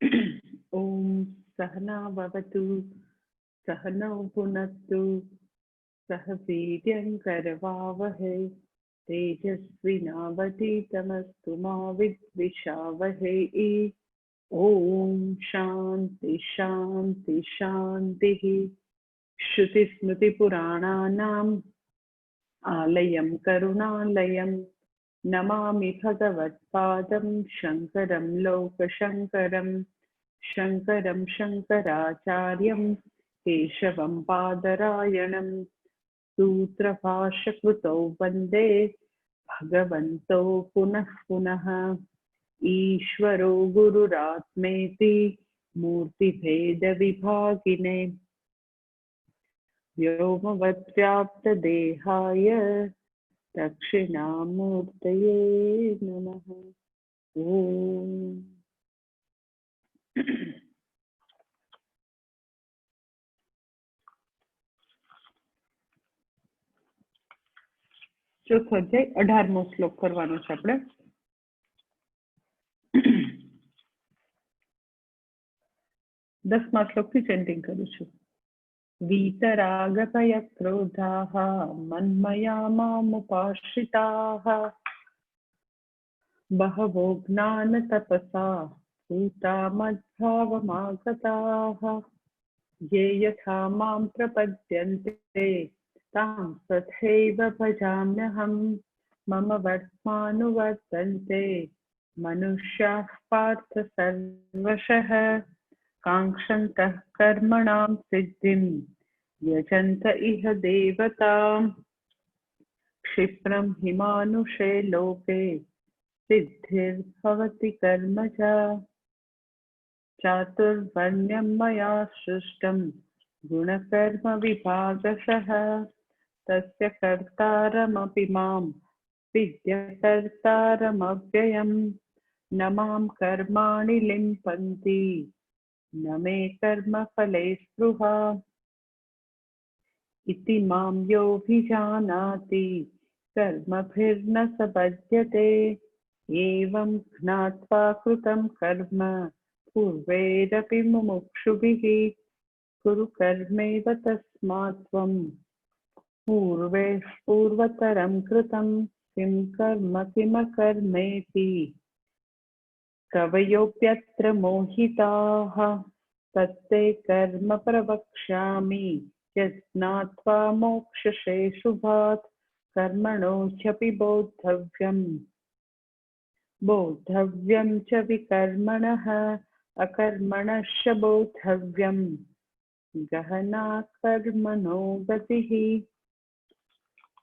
ओम सहना भवतु सहनौ भुनक्तु सह वीर्यङ्करवावहै तेजस्विनावधीतमस्तु मा विद्विषावहै। ओम शांति शांति शांतिः। श्रुतिस्मृतिपुराणानाम् आलयं करुणालयं नमामि भगवत्पादं शङ्करं लोकशङ्करम्। शङ्करं शङ्कराचार्यं केशवं पादरायणं सूत्रभाष्यकृतौ वन्दे भगवन्तौ पुनः पुनः। ईश्वरो गुरुरात्मेति मूर्तिभेदविभागिने व्योमवद्व्याप्तदेहाय दक्षिणामूर्तये नमः। ओम ચોથો અધ્યાય 18મો શ્લોક કરવાનો છે આપણે। 10મા શ્લોકથી ચેન્ટિંગ કરું છું। वीतरागभयक्रोधाः मन्मया मामुपाश्रिताः बहवो ज्ञानतपसा भूता मद्भावमागताः ये यथा मां प्रपद्यन्ते तां तथैव भजाम्यहं मम वर्त्मानुवर्तन्ते मनुष्याः पार्थ सर्वशः काङ्क्षन्तः कर्मणां सिद्धिं यजन्त इह देवताम् क्षिप्रं हि मानुषे लोके सिद्धिर्भवति कर्मजा चातुर्वर्ण्यं मया सृष्टं गुणकर्म विभागशः तस्य कर्तारमपि मां विद्यकर्तारमव्ययम् न मां कर्माणि लिम्पन्ति न मे कर्मफले स्पृहा इति मां योऽभिजानाति कर्मभिर्न स बध्यते एवं ज्ञात्वा कृतं कर्म पूर्वैरपि मुमुक्षुभिः कुरु कर्मैव तस्मात् त्वं पूर्वतरं कृतं किं कर्म किमकर्मेति कवयोऽप्यत्र मोहिताः तत्ते कर्म प्रवक्ष्यामि यज्ञात्वा मोक्षसे शुभात् कर्मणो ह्यपि बोद्धव्यं च विकर्मणः अकर्मणश्च बोद्धव्यं गहना कर्मणो गतिः।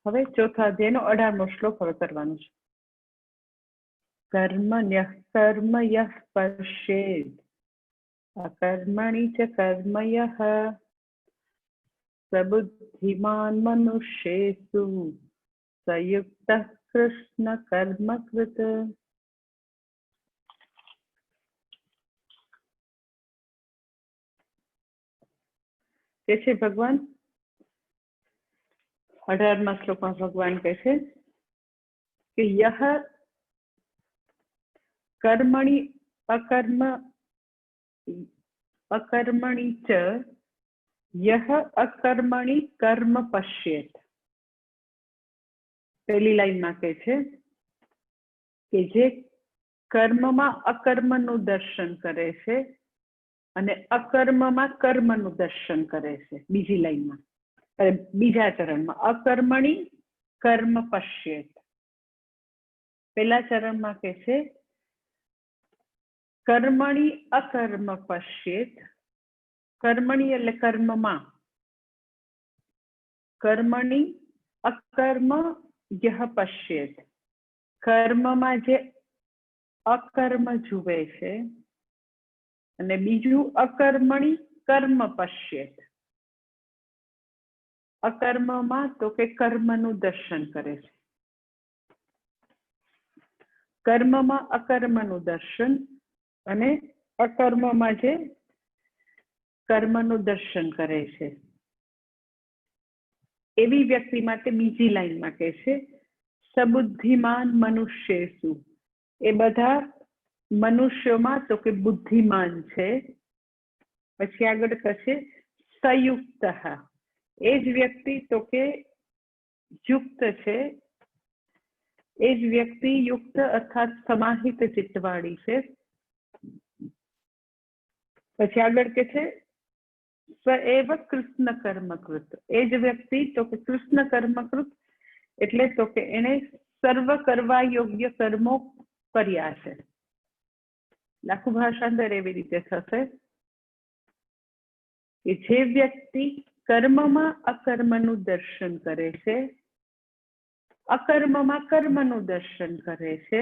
હવે ચોથા અધ્યાયનો 18મો શ્લોક હવે કરવાનો છે। कर्मण्यः कर्म यः पश्येत् अकर्मणि च कर्म यः स बुद्धिमान् मनुष्येषु स युक्तः कृष्ण कर्मकृत्। कैसे भगवान 18મા શ્લોકમાં ભગવાન કહે છે કે यह कर्मणि अकर्मणि च यह अकर्मणि कर्म पश्येत। पहली लाइन में कहे छे कि जे कर्म में अकर्म नु दर्शन करे छे अने अकर्म में कर्म नु दर्शन करे छे। बीजी लाइन में बीजा चरण में अकर्मणि कर्म पश्येत। पहला चरण में कहे छे कर्मणि अकर्म पश्येत। कर्मणि એટલે કર્મમાં, कर्मणि अकर्म यह पश्येत। कर्मમાં જે अकर्म जुवे छे અને બીજું अकर्मणि कर्म पश्येत। अकर्मમાં તો કે કર્મનું દર્શન કરે છે, કર્મમાં અકર્મનું દર્શન અને અકર્મમાં જે કર્મનું દર્શન કરે છે એવી વ્યક્તિ માટે બીજી લાઈનમાં કહે છે સબુદ્ધિમાન મનુષ્યેષુ। એ બધા મનુષ્યોમાં તો કે બુદ્ધિમાન છે. પછી આગળ કહેશે સંયુક્ત, એ જ વ્યક્તિ તો કે યુક્ત છે, એ જ વ્યક્તિ યુક્ત અર્થાત સમાહિત ચિત્તવાળી છે. પછી આગળ કે છે સ્વએવ કૃષ્ણ કર્મકૃત, એ જ વ્યક્તિ તો કે કૃષ્ણ કર્મકૃત એટલે તો કે એને સર્વ કરવા યોગ્ય કર્મો કર્યા છે. આખું ભાષાંતર એવી રીતે થશે કે જે વ્યક્તિ કર્મમાં અકર્મનું દર્શન કરે છે, અકર્મમાં કર્મનું દર્શન કરે છે,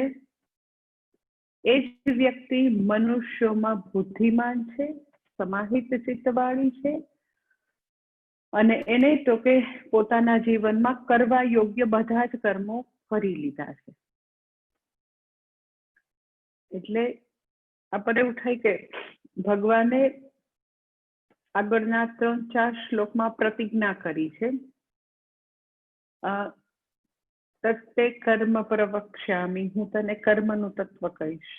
એ જ વ્યક્તિ મનુષ્યોમાં બુદ્ધિમાન છે, સમાહિત ચિત્તવાળી છે, અને એને તો કે પોતાના જીવનમાં કરવા યોગ્ય બધા જ કર્મો કરી લીધા છે. એટલે આપણે એવું થાય કે ભગવાને આગળના 3-4 શ્લોકમાં પ્રતિજ્ઞા કરી છે, તત્તે કર્મ પ્રવક્ષ્યામિ, હું તને કર્મનું તત્વ કહીશ.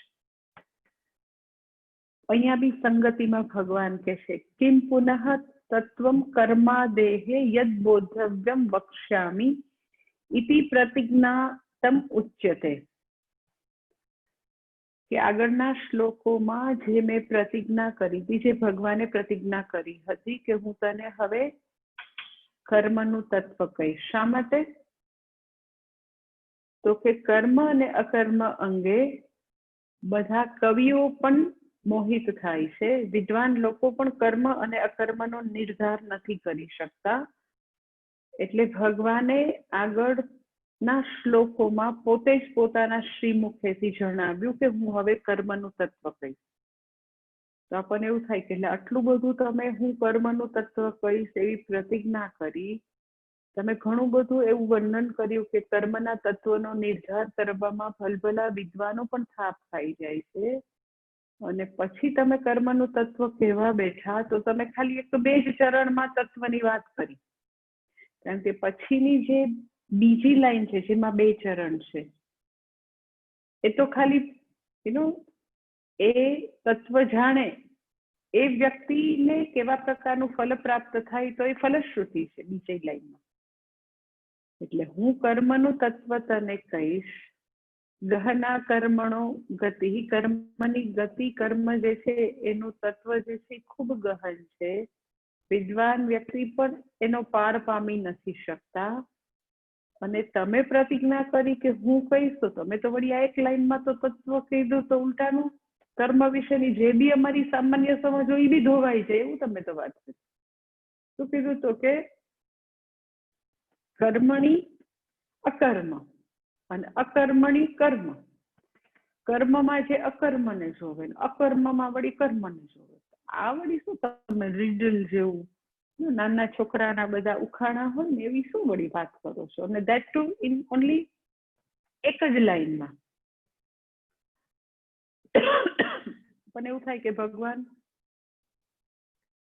અહીંયા બી સંગતિમાં ભગવાન કહે છે કિમ પુનઃ તત્વમ કર્માદેહે યદ બોધવ્યમ વક્ષ્યામિ ઇતિ પ્રતિજ્ઞાતમ ઉચ્યતે. કે આગળના શ્લોકોમાં જે મેં પ્રતિજ્ઞા કરી હતી, જે ભગવાને પ્રતિજ્ઞા કરી હતી કે હું તને હવે કર્મનું તત્વ કહીશ. શા માટે? તો કે કર્મ અને અકર્મ અંગે બધા કવિઓ પણ મોહિત થાય છે, વિદ્વાન લોકો પણ કર્મ અને અકર્મનો નિર્ધાર નથી કરી શકતા. એટલે ભગવાને આગળના શ્લોકોમાં પોતે જ પોતાના શ્રીમુખેથી જણાવ્યું કે હું હવે કર્મનું તત્વ કહીશ. તો આપણને એવું થાય કે એટલે આટલું બધું તમે હું કર્મનું તત્વ કહીશ એવી પ્રતિજ્ઞા કરી, તમે ઘણું બધું એવું વર્ણન કર્યું કે કર્મના તત્વનો નિર્ધાર કરવામાં ભલભલા વિદ્વાનો પણ થાપ ખાઈ જાય છે, અને પછી તમે કર્મનું તત્વ કહેવા બેઠા તો તમે ખાલી 1-2 જ ચરણમાં તત્વની વાત કરી. કારણ કે પછીની જે બીજી લાઈન છે જેમાં 2 ચરણ છે, એ તો ખાલી એ તત્વ જાણે એ વ્યક્તિને કેવા પ્રકારનું ફલ પ્રાપ્ત થાય તો એ ફલશ્રુતિ છે બીજી લાઈનમાં. એટલે હું કર્મનું તત્વ તને કહીશ, ગહના કર્મણો ગતિ, કર્મની ગતિ, કર્મ જે છે એનું તત્વ જે છે ખૂબ ગહન છે, વિદ્વાન વ્યક્તિ પણ એનો પાર પામી નથી શકતા. અને તમે પ્રતિજ્ઞા કરી કે હું કહીશ, તો તમે તો વળી આ એક લાઈનમાં તો તત્વ કીધું, તો ઉલટાનું કર્મ વિશેની જે બી અમારી સામાન્ય સમજ હોય એ બી ધોવાઈ જાય એવું તમે તો વાત કરી. શું કીધું? તો કે કર્મણી અકર્મ અને અકર્મણી કર્મ. કર્મમાં જે અકર્મને જોવે, અકર્મમાં વળી કર્મને જોવે. આ વળી શું તમે રીડલ જેવું નાના છોકરાના બધા ઉખાણા હોય ને એવી શું વળી વાત કરો છો? અને ધેટ ટુ ઇન ઓનલી એક જ લાઈનમાં. પણ એવું થાય કે ભગવાન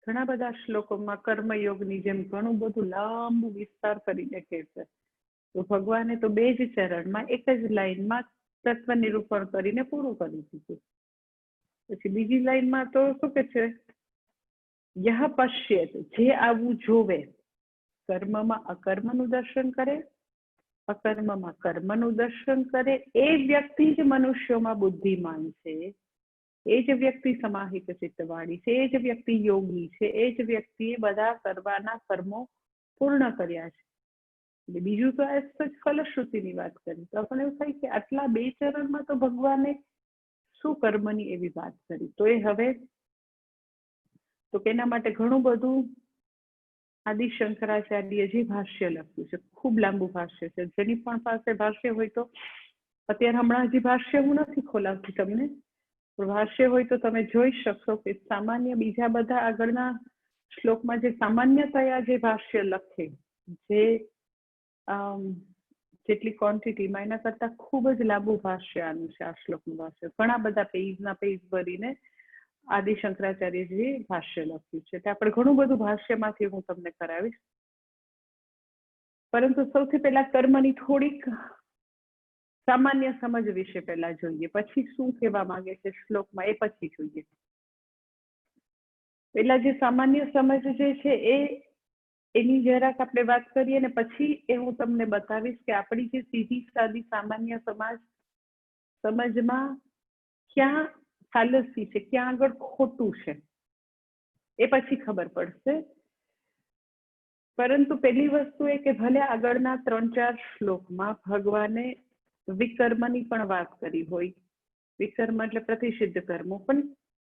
ઘણા બધા શ્લોકોમાં કર્મયોગની જેમ ઘણું બધું લાંબુ વિસ્તાર કરીને કહે છે. તો ભગવાને તો 2 જ ચરણમાં એક જ લાઈનમાં તત્વ નિરૂપણ કરીને પૂરું કરી દીધું. પછી બીજી લાઈનમાં તો શું કે છે, યહ પશ્યેત, જે આવું જોવે, કર્મમાં અકર્મનું દર્શન કરે, અકર્મમાં કર્મનું દર્શન કરે, એ વ્યક્તિ જ મનુષ્યોમાં બુદ્ધિમાન છે, એ જ વ્યક્તિ સમાહિત ચિત્તવાળી છે, એ જ વ્યક્તિ યોગી છે, એ જ વ્યક્તિએ બધા કરવાના કર્મો પૂર્ણ કર્યા છે. એટલે બીજું તો આ ફલશ્રુતિની વાત કરી. તો આપણને એવું થાય કે આટલા 2 ચરણમાં તો ભગવાને શું કર્મની એવી વાત કરી. તો એ હવે તો એના માટે ઘણું બધું આદિ શંકરાચાર્યજી ભાષ્ય લખ્યું છે, ખૂબ લાંબુ ભાષ્ય છે. જેની પણ પાસે ભાષ્ય હોય તો અત્યારે હમણાં હજી ભાષ્ય હું નથી ખોલાવતી તમને, ભાષ્ય હોય તો તમે જોઈ શકશો કે સામાન્ય બીજા બધા આગળના શ્લોકમાં જે સામાન્યતયા જે ભાષ્ય લખે, જે જેટલી ક્વોન્ટિટીમાં એના કરતાં ખૂબ જ લાંબુ ભાષ્ય આનું છે આ શ્લોકનું ભાષ્ય. ઘણા બધા પેજના પેજ ભરીને આદિ શંકરાચાર્યજીએ ભાષ્ય લખ્યું છે. એટલે આપણે ઘણું બધું ભાષ્યમાંથી હું તમને કરાવીશ. પરંતુ સૌથી પહેલા કર્મની થોડીક સામાન્ય સમજ વિશે પહેલા જોઈએ, પછી શું કહેવા માંગે છે શ્લોકમાં એ પછી જોઈએ. પહેલા જે સામાન્ય સમજ જે છે એની જરાક આપણે વાત કરીએ ને પછી એ હું તમને બતાવીશ કે આપણી જે સીધી સાદી સામાન્ય સમજમાં ક્યાં ફાલસી છે, ક્યાં આગળ ખોટું છે, એ પછી ખબર પડશે. પરંતુ પહેલી વસ્તુ એ કે ભલે આગળના 3-4 શ્લોકમાં ભગવાને વિકર્મની પણ વાત કરી હોય, વિકર્મ એટલે પ્રતિષિદ્ધ કર્મો, પણ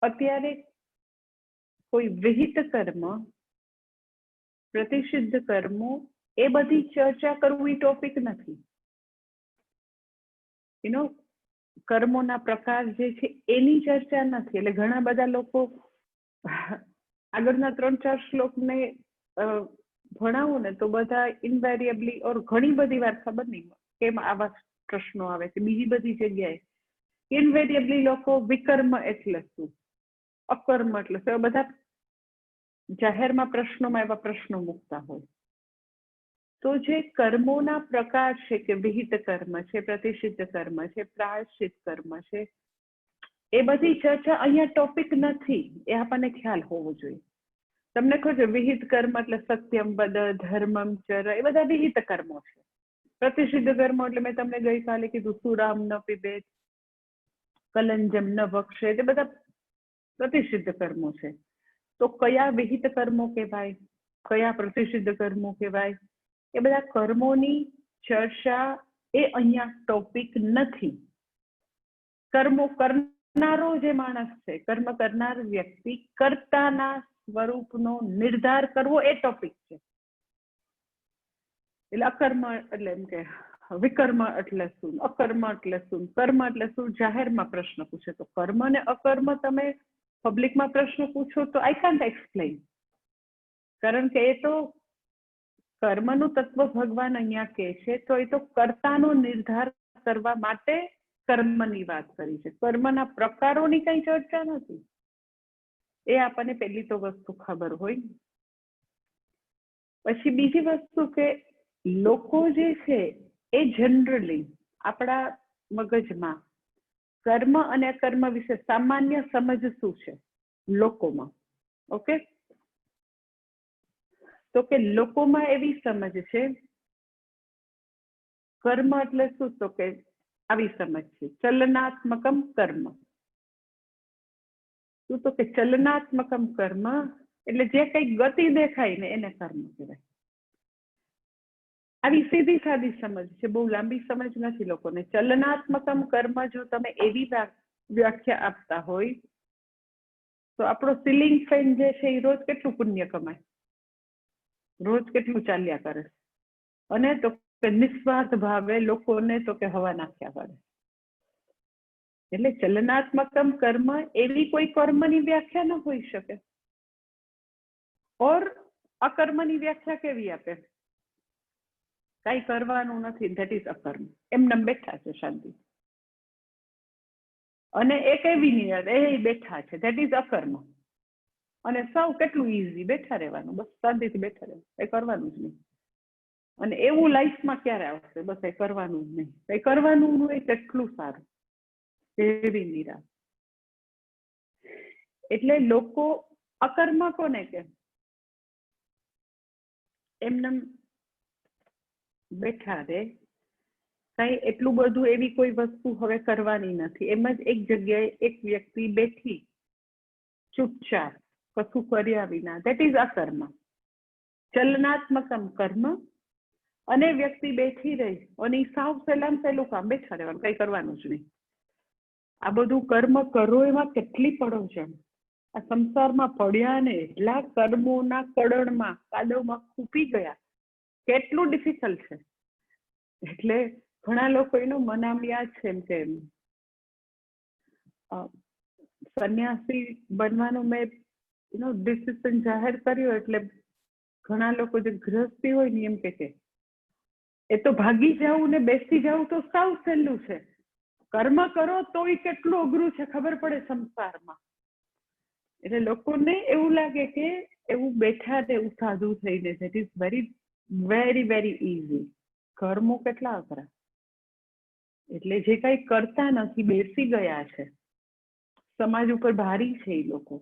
અત્યારે કોઈ વિહિત કર્મ, પ્રતિષિદ્ધ કર્મો એ બધી ચર્ચા કરવું એ ટોપિક નથી. કર્મોના પ્રકાર જે છે એની ચર્ચા નથી. એટલે ઘણા બધા લોકો આગળના 3-4 શ્લોકને ભણાવો ને તો બધા ઇન્વેરિયેબલી ઓર ઘણી બધી વાર ખબર નહીં કેમ આવા પ્રશ્નો આવે છે બીજી બધી જગ્યાએ, ઇન્વેરિયેબલી લોકો વિકર્મ એટલે શું, અકર્મ એટલે શું, બધા જાહેરમાં પ્રશ્નોમાં એવા પ્રશ્નો મૂકતા હોય. તો જે કર્મોના પ્રકાર છે કે વિહિત કર્મ છે, પ્રતિષિદ્ધ કર્મ છે, પ્રાયશ્ચિત કર્મ છે, એ બધી ચર્ચા અહીંયા ટોપિક નથી, એ આપણને ખ્યાલ હોવો જોઈએ. તમને કહો છો વિહિત કર્મ એટલે સત્યમ વદ, ધર્મમ ચર, એ બધા વિહિત કર્મો છે. પ્રતિષિદ્ધ કર્મો એટલે મેં તમને ગઈકાલે કીધું સુરામ ન પીબેત, કલંજમ ન ભક્ષેત, એ બધા પ્રતિષિદ્ધ કર્મો છે. તો કયા વિહિત કર્મો કહેવાય, કયા પ્રતિષિદ્ધ કર્મો કહેવાય, એ બધા કર્મોની ચર્ચા એ અહીંયા ટોપિક નથી. કર્મો કરનારો જે માણસ છે, કર્મ કરનાર વ્યક્તિ, કર્તાના સ્વરૂપનો નિર્ધાર કરવો એ ટોપિક છે. એટલે અકર્મ એટલે એમ કે વિકર્મ એટલે શું, અકર્મ એટલે શું, કર્મ એટલે શું, જાહેરમાં પ્રશ્ન પૂછે તો કર્મ ને અકર્મ તમે પબ્લિકમાં પ્રશ્ન પૂછો તો આઈ કાન્ટ એક્સપ્લેન, કારણ કે એ તો કર્મનું તત્વ ભગવાન અહીંયા કહે છે તો એ તો કર્તાનો નિર્ધાર કરવા માટે કર્મની વાત કરી છે. કર્મના પ્રકારોની કઈ ચર્ચા નથી. એ આપણને પહેલી તો વસ્તુ ખબર હોય. પછી બીજી વસ્તુ કે લોકો જે છે એ જનરલી આપણા મગજમાં કર્મ અને અકર્મ વિશે સામાન્ય સમજ શું છે લોકોમાં, ઓકે? તો કે લોકોમાં એવી સમજ છે કર્મ એટલે શું, તો કે આવી સમજ છે ચલનાત્મકમ કર્મ. શું તો કે ચલનાત્મકમ કર્મ એટલે જે કઈ ગતિ દેખાય ને એને કર્મ કહેવાય. આવી સીધી સાદી સમજ છે, બહુ લાંબી સમજ નથી લોકોને. ચલનાત્મકમ કર્મ જો તમે એવી વ્યાખ્યા આપતા હોય તો આપણો સીલિંગ ફેન જે છે એ રોજ કેટલું પુણ્ય કમાય, રોજ કેટલું ચાલ્યા કરે, અને તો કે નિસ્વાર્થ ભાવે લોકોને તો કે હવા નાખ્યા કરે. એટલે ચલનાત્મકમ કર્મ એવી કોઈ કર્મની વ્યાખ્યા ન હોઈ શકે. ઓર અકર્મની વ્યાખ્યા કેવી આપે, કઈ કરવાનું નથી, ધેટ ઇઝ અકર્મ, એમને બેઠા છે શાંતિ. અને એક એવી નિયત એ બેઠા છે, ધેટ ઇઝ અકર્મ. અને સૌ કેટલું ઈઝી, બેઠા રહેવાનું, બસ શાંતિથી બેઠા રહેવાનું, એ કરવાનું જ નહીં. અને એવું લાઈફમાં ક્યારે આવશે, બસ એ કરવાનું જ નહીં. એ કરવાનું હોય કેટલું સારું, એવી નિરાશ. એટલે લોકો અકર્મ કોને કે એમને બેઠા રે, કઈ એટલું બધું એવી કોઈ વસ્તુ હવે કરવાની નથી. એમ જ એક જગ્યાએ એક વ્યક્તિ બેઠી ચૂપચાપ કશું કર્યા વિના, ધેટ ઇઝ અકર્મ. ચલનાત્મકમ કર્મ, અને વ્યક્તિ બેઠી રહી અને સાવ સહેલામ સહેલું કામ, બેઠા રહેવાનું, કઈ કરવાનું જ નહીં. આ બધું કર્મ કરો એમાં કેટલી પડો છે. આ સંસારમાં પડ્યા ને એટલા કર્મોના કડણમાં, કાદવમાં ખૂપી ગયા, કેટલું ડિફિકલ્ટ છે. એટલે ઘણા લોકો એનું મનામ યાદ છે એમ કે સંન્યાસી બનવાનું મેં ડિસિઝન જાહેર કર્યો, એટલે ઘણા લોકો જે ગૃહસ્થી હોય ને એમ કે એ તો ભાગી જવું ને બેસી જવું તો સાવ સહેલું છે, કર્મ કરો તોય કેટલું અઘરું છે ખબર પડે સંસારમાં. એટલે લોકોને એવું લાગે કે એવું બેઠા ને એવું સાધુ થઈને, that is very very very easy. કર્મો કેટલા અઘરા. એટલે જે કઈ કરતા નથી, બેસી ગયા છે, સમાજ ઉપર ભારી છે એ લોકો.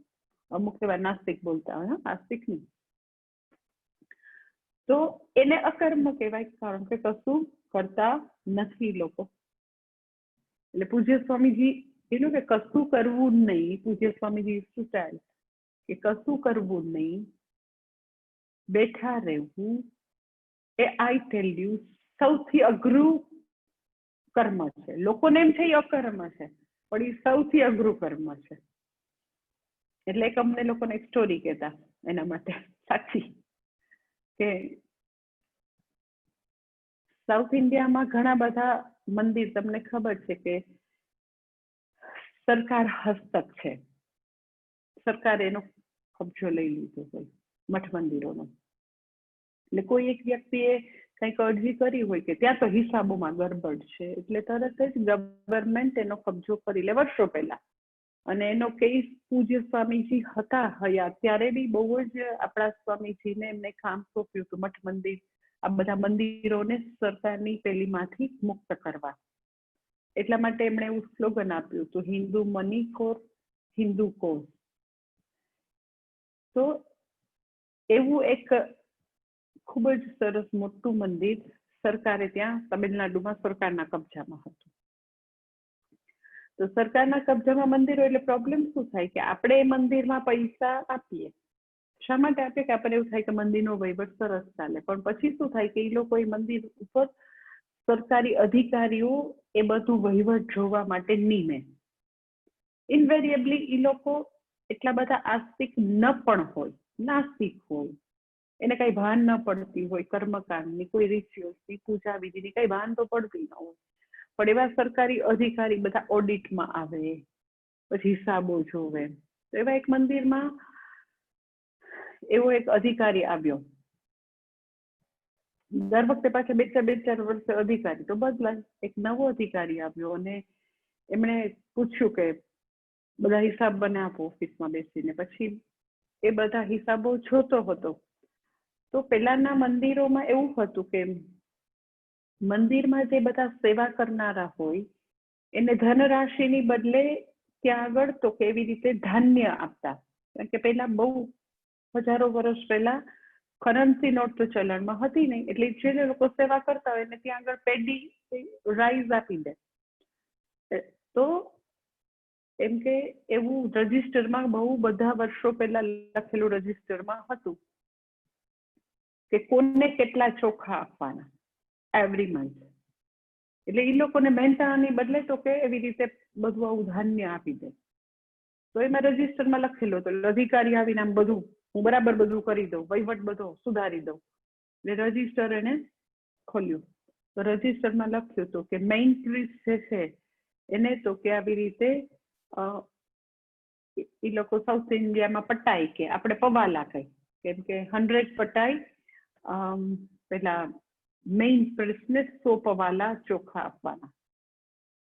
અમુક એવા નાસ્તિક બોલતા હોય, આસ્તિક નહીં, તો એને અકર્મ કહેવાય, કારણ કે કશું કરતા નથી લોકો. એટલે પૂજ્ય સ્વામીજી એનું કે કશું કરવું નહીં, પૂજ્ય સ્વામીજી શું ચાલે કે કશું કરવું નહીં, બેઠા રહેવું, એ આઈ ટેલ યુ સૌથી અઘરું કર્મ છે. લોકોને એમ છે એ અકર્મ છે, પણ એ સૌથી અઘરું કર્મ છે. એટલે એક અમને લોકોને એક સ્ટોરી કહેતા એના માટે સાચી, કે સાઉથ ઇન્ડિયામાં ઘણા બધા મંદિર તમને ખબર છે કે સરકાર હસ્તક છે, સરકારે એનો કબજો લઈ લીધો હોય મઠ મંદિરોનો. એટલે કોઈ એક વ્યક્તિએ કંઈક અરજી કરી હોય કે ત્યાં તો હિસાબોમાં ગડબડ છે, એટલે તરત જ ગવર્મેન્ટ એનો કબજો કરી લે વર્ષો પહેલા. અને એનો કેસ પૂજ્ય સ્વામીજી હતા હયાત ત્યારે બી બહુ જ આપણા સ્વામીજીને એમને કામ સોંપ્યું હતું મઠ મંદિર, આ બધા મંદિરોને સરકારની પેલીમાંથી મુક્ત કરવા. એટલા માટે એમણે એવું સ્લોગન આપ્યું હતું, Hindu money for Hindu cause. તો એવું એક ખૂબ જ સરસ મોટું મંદિર સરકારે ત્યાં તમિલનાડુમાં સરકારના કબજામાં હતું. તો સરકારના કબજામાં મંદિરો એટલે પ્રોબ્લેમ શું થાય કે આપણે એ મંદિરમાં પૈસા આપીએ. શા માટે આપીએ? કે આપણને એવું થાય કે મંદિરનો વહીવટ સરસ ચાલે, પણ પછી શું થાય કે એ લોકો એ મંદિર ઉપર સરકારી અધિકારીઓ એ બધું વહીવટ જોવા માટે નીમે. ઇન્વેરિયેબલી એ લોકો એટલા બધા આસ્તિક ન પણ હોય, નાસ્તિક હોય, એને કઈ ભાન ન પડતી હોય કર્મકાંડની, કોઈ રિચ્યુઅલ્સની, પૂજા વિધિની કઈ ભાન તો પડતી ન હોય, પણ એવા સરકારી અધિકારી બધા ઓડિટમાં આવે, પછી હિસાબો જોવે. તો એવા એક મંદિરમાં એવો એક અધિકારી આવ્યો. દર વખતે પાછા બે ચાર વર્ષે અધિકારી તો બદલાય. એક નવો અધિકારી આવ્યો અને એમણે પૂછ્યું કે બધા હિસાબ બને આપો ઓફિસમાં બેસીને. પછી એ બધા હિસાબો જોતો હતો. તો પેલાના મંદિરોમાં એવું હતું કે મંદિરમાં જે બધા સેવા કરનારા હોય એને ધનરાશિની બદલે ત્યાં આગળ તો કેવી રીતે ધાન્ય આપતા. કારણ કે પેલા બહુ હજારો વર્ષ પહેલા કરન્સી નોટ તો ચલણમાં હતી નહીં, એટલે જે લોકો સેવા કરતા હોય એને ત્યાં આગળ પેડી રાઈઝ આપી દે. તો એમ કે એવું રજિસ્ટરમાં બહુ બધા વર્ષો પહેલા લખેલું રજિસ્ટરમાં હતું કે કોને કેટલા ચોખા આપવાના એવરી મંથ. એટલે એ લોકોને મહેનતાની બદલે તો કે એવી રીતે બધું આવું ધાન્ય આપી દે. તો એમાં રજિસ્ટરમાં લખેલું હતું. અધિકારી આવીને આમ બધું હું બરાબર બધું કરી દઉં, વહીવટ બધો સુધારી દઉં. એટલે રજિસ્ટર એને ખોલ્યું તો રજિસ્ટરમાં લખ્યું હતું કે મેઇન પ્રીસ્ટ જે છે એને તો કે આવી રીતે એ લોકો સાઉથ ઇન્ડિયામાં પટાઈ કે આપણે પવાલા કહી, કેમ કે 100 પટાઈ પેલા મેઇન પ્રીસ્ટને 100 પવાલા ચોખા આપવાના.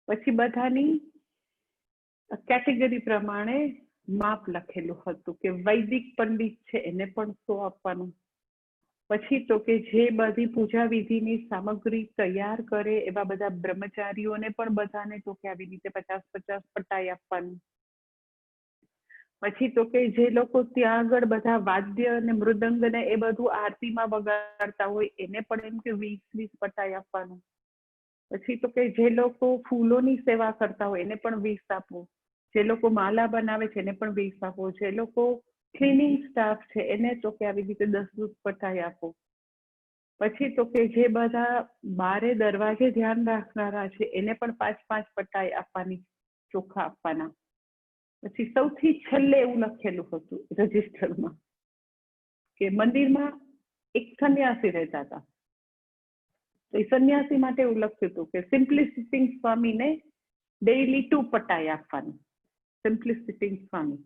પછી બધાની કેટેગરી પ્રમાણે માપ લખેલું હતું કે વૈદિક પંડિત છે એને પણ 100 આપવાનું. પછી તો કે જે બધી પૂજા વિધિની સામગ્રી તૈયાર કરે એવા બધા બ્રહ્મચારીઓને પણ બધાને તો કે આવી રીતે 50 પટાઈ આપવાનું. પછી તો કે જે લોકો ત્યાં આગળ બધા વાદ્ય અને મૃદંગ ને એ બધું આરતીમાં વગાડતા હોય એને પણ એમ કે 20 પટાઈ આપવાનું. પછી તો કે જે લોકો ફૂલોની સેવા કરતા હોય એને પણ 20 આપવું. જે લોકો માલા બનાવે છે એને પણ 20 આપો. જે લોકો ક્લિનિંગ સ્ટાફ છે એને તો કે આવી રીતે 10 પટાઈ આપો. પછી તો કે જે બધા બારે દરવાજે ધ્યાન રાખનારા છે એને પણ 5 પટાઈ આપવાની, ચોખા આપવાના. પછી સૌથી છેલ્લે એવું લખેલું હતું રજિસ્ટરમાં કે મંદિરમાં એક સંન્યાસી રહેતા હતા. તો એ સંન્યાસી માટે એવું લખ્યું હતું કે સિમ્પલી સિટિંગ સ્વામીને ડેઈલી 2 પટાઈ આપવાની. સિમ્પલી સિટિંગ સ્વામી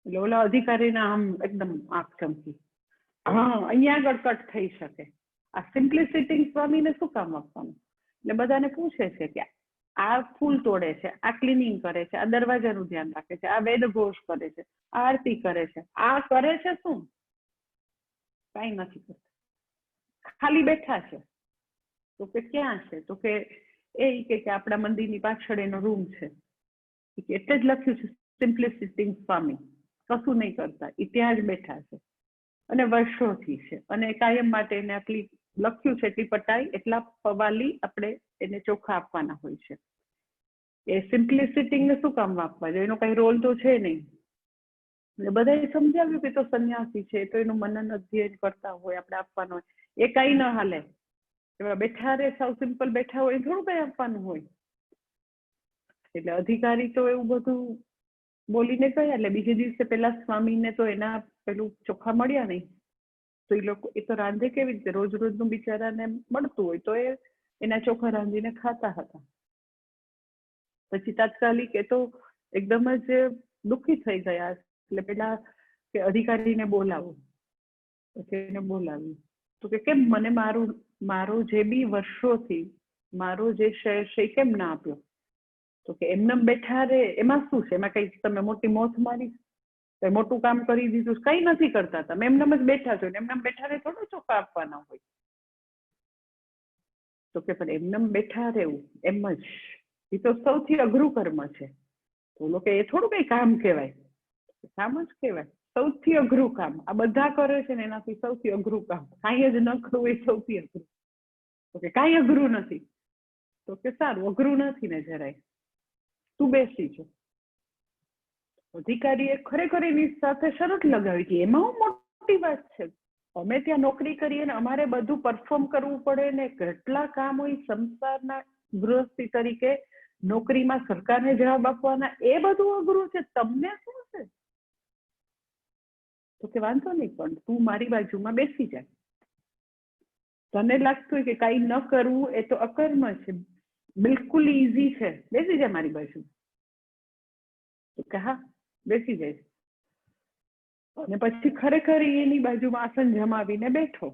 એટલે ઓલા અધિકારીના આમ એકદમ આંખ ચમકી, હા અહીંયા આગળ કટ થઈ શકે. આ સિમ્પલી સિટિંગ સ્વામીને શું કામ આપવાનું? એટલે બધાને પૂછે છે કે આ ફૂલ તોડે છે, આ ક્લિનિંગ કરે છે, આ દરવાજાનું ધ્યાન રાખે છે, આ વેદ ઘોષ કરે છે, આરતી કરે છે, આ કરે છે શું? કઈ નથી કરતા, ખાલી બેઠા છે. તો કે ક્યાં છે? તો કે એ કે આપણા મંદિરની પાછળ એનો રૂમ છે. એટલે જ લખ્યું છે સિમ્પ્લિસિટી સ્વામી, કશું નહીં કરતા, એ ત્યાં જ બેઠા છે અને વર્ષોથી છે. અને કાયમ માટે એને આટલી લખ્યું છે એટલી પટાઈ, એટલા પવાલી આપણે એને ચોખા આપવાના હોય છે. એ સિમ્પ્લિસિટીને શું કામ આપવા જોઈએ? એનો કઈ રોલ તો છે નહીં. એટલે બધાએ સમજાવ્યું કે તો સંન્યાસી છે, તો એનું મનન અધ્યયન કરતા હોય, આપણે આપવાનું હોય. એ કઈ ન હાલે. એવા બેઠા રે, સાવ સિમ્પલ બેઠા હોય, થોડું કઈ આપવાનું હોય. એટલે અધિકારી તો એવું બધું બોલીને ગયા. એટલે બીજે દિવસે પેલા સ્વામીને તો એના પેલું ચોખા મળ્યા નહીં. તો એ લોકો એ તો રાંધે કેવી રીતે? રોજ રોજનું બિચારાને મળતું હોય તો એ એના ચોખા રાંધીને ખાતા હતા. પછી તાત્કાલિક એ તો એકદમ જ દુઃખી થઈ ગયા. એટલે પેલા કે અધિકારીને બોલાવો. પછી એને બોલાવ્યું. તો કે કેમ મને મારો જે બી વર્ષોથી મારો જે શેર છે કેમ ના આપ્યો? તો કે એમને બેઠા રે, એમાં શું છે? એમાં કઈ તમે મોટી મોથ મારી, કઈ મોટું કામ કરી દીધું? કઈ નથી કરતા. તમે એમને જ બેઠા છો ને એમને બેઠા રે થોડું ચોખા આપવાના હોય. તો કે પણ એમને બેઠા રહેવું એમ જ, એ તો સૌથી અઘરું કર્મ છે. તો કે એ થોડું કઈ કામ કહેવાય? કામ જ કહેવાય, સૌથી અઘરું કામ. આ બધા કરે છે ને એનાથી સૌથી અઘરું કામ. કાંઈ જ ન કરવું એ સૌથી અઘરું. તો કે કાંઈ અઘરું નથી. તો કે સારું, અઘરું નથી ને જરાય, તું બેસી છો. અધિકારીએ ખરેખર એની સાથે શરત લગાવી કે એમાં હું મોટી વાત છે? અમે ત્યાં નોકરી કરીએ ને અમારે બધું પરફોર્મ કરવું પડે ને, કેટલા કામ હોય સંસારના ગૃહસ્થી તરીકે, નોકરીમાં સરકારને જવાબ આપવાના, એ બધું અઘરું છે, તમને શું છે? તો કે વાંધો નહીં, પણ તું મારી બાજુમાં બેસી જા. તને લાગતું હોય કે કઈ ન કરવું એ તો અકર્મ છે, બિલકુલ ઈઝી છે, બેસી જા મારી બાજુ. તો કે હા, બેસી જાય. અને પછી ખરેખર એની બાજુમાં આસન જમાવીને બેઠો.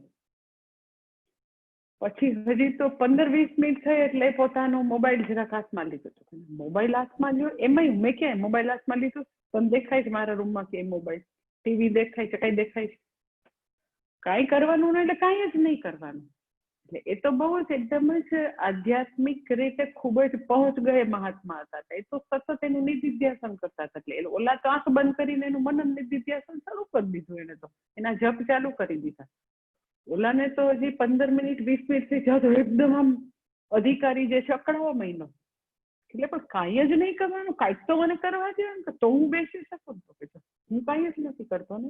પછી હજી તો 15-20 મિનિટ થઈ એટલે પોતાનો મોબાઈલ જરાક હાથમાં લીધો. મોબાઈલ હાથમાં લ્યો, એમાં મેં ક્યાં મોબાઈલ હાથમાં લીધો? તમને દેખાય છે મારા રૂમમાં કે મોબાઈલ, ટીવી દેખાય છે, કઈ દેખાય છે? કાંઈ કરવાનું નહીં એટલે કાંઈ જ નહીં કરવાનું. એટલે એ તો બહુ જ એકદમ જ આધ્યાત્મિક રીતે ખૂબ જ પહોંચ ગયે મહાત્મા હતા. એ તો સતત એનું નિધિધ્યાસન કરતા હતા. એટલે ઓલા તો આંખ બંધ કરીને એનું મનન નિધિધ્યાસન શરૂ કરી દીધું. એને તો એના જપ ચાલુ કરી દીધા. ઓલાને તો હજી 15 મિનિટ 20 મિનિટ થઈ જાય તો એકદમ આમ અધિકારી જે છે અકળાવા મહિનો. એટલે પણ કાંઈ જ નહીં કરવાનું, કાંઈક તો મને કરવા દે તો હું બેસી શકું. તો હું કાંઈ જ નથી કરતો ને.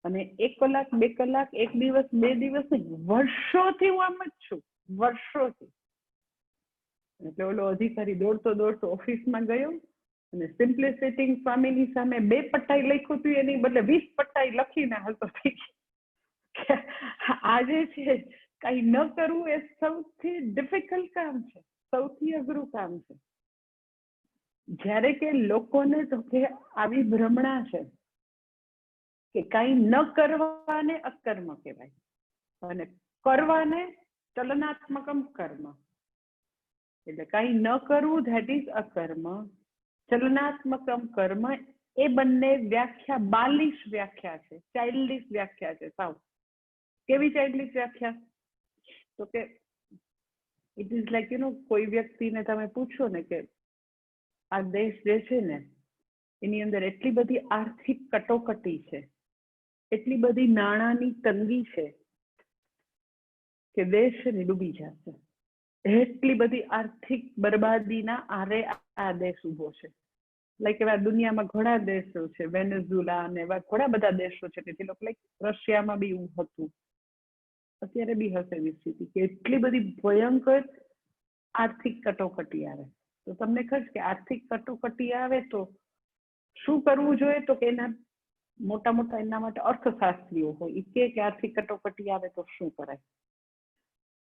અને 1 કલાક 2 કલાક, 1 દિવસ 2 દિવસ નહીં, વર્ષોથી હું આમ જ છું, વર્ષોથી. એટલે ઓલો અધિકારી દોડતો દોડતો ઓફિસમાં ગયો અને સિમ્પ્લિસિટી સ્વામીની સામે 2 પટ્ટાઈ લખ્યું હતું, એની બદલે 20 પટ્ટાઈ લખીને હાલતો થઈ ગયો. આજે છે કઈ ન કરવું એ સૌથી ડિફિકલ્ટ કામ છે, સૌથી અઘરું કામ છે. જ્યારે કે લોકોને તો કે આવી ભ્રમણા છે કે કઈ ન કરવાને અકર્મ કહેવાય અને કરવાને ચલનાત્મકમ કર્મ. એટલે કઈ ન કરવું ધેટ ઇઝ અકર્મ, ચલનાત્મકમ કર્મ એ બંને વ્યાખ્યા બાલિશ વ્યાખ્યા છે, ચાઇલ્ડિશ વ્યાખ્યા છે. સાવ કેવી ચાઇલ્ડિશ વ્યાખ્યા? તો કે ઇટ ઇઝ લાઈક કોઈ વ્યક્તિને તમે પૂછો ને કે આ દેશ જે છે ને એની અંદર એટલી બધી આર્થિક કટોકટી છે, એટલી બધી નાણાંની તંગી છે કે દેશ ને ડૂબી જશે. એટલી બધી આર્થિક બરબાદીના આરે આ દેશ ઉભો છે. લાઈક એવા દુનિયામાં ઘણા દેશો છે, વેનેઝુલા અને એવા ઘણા બધા દેશો છે કે જે લોકો લાઈક રશિયામાં બી એવું હતું, અત્યારે બી હશે એવી સ્થિતિ કે એટલી બધી ભયંકર આર્થિક કટોકટી આવે. તો તમને ખબર કે આર્થિક કટોકટી આવે તો શું કરવું જોઈએ? તો કે એના મોટા મોટા એના માટે અર્થશાસ્ત્રીઓ હોય, એ કે આર્થિક કટોકટી આવે તો શું કરાય.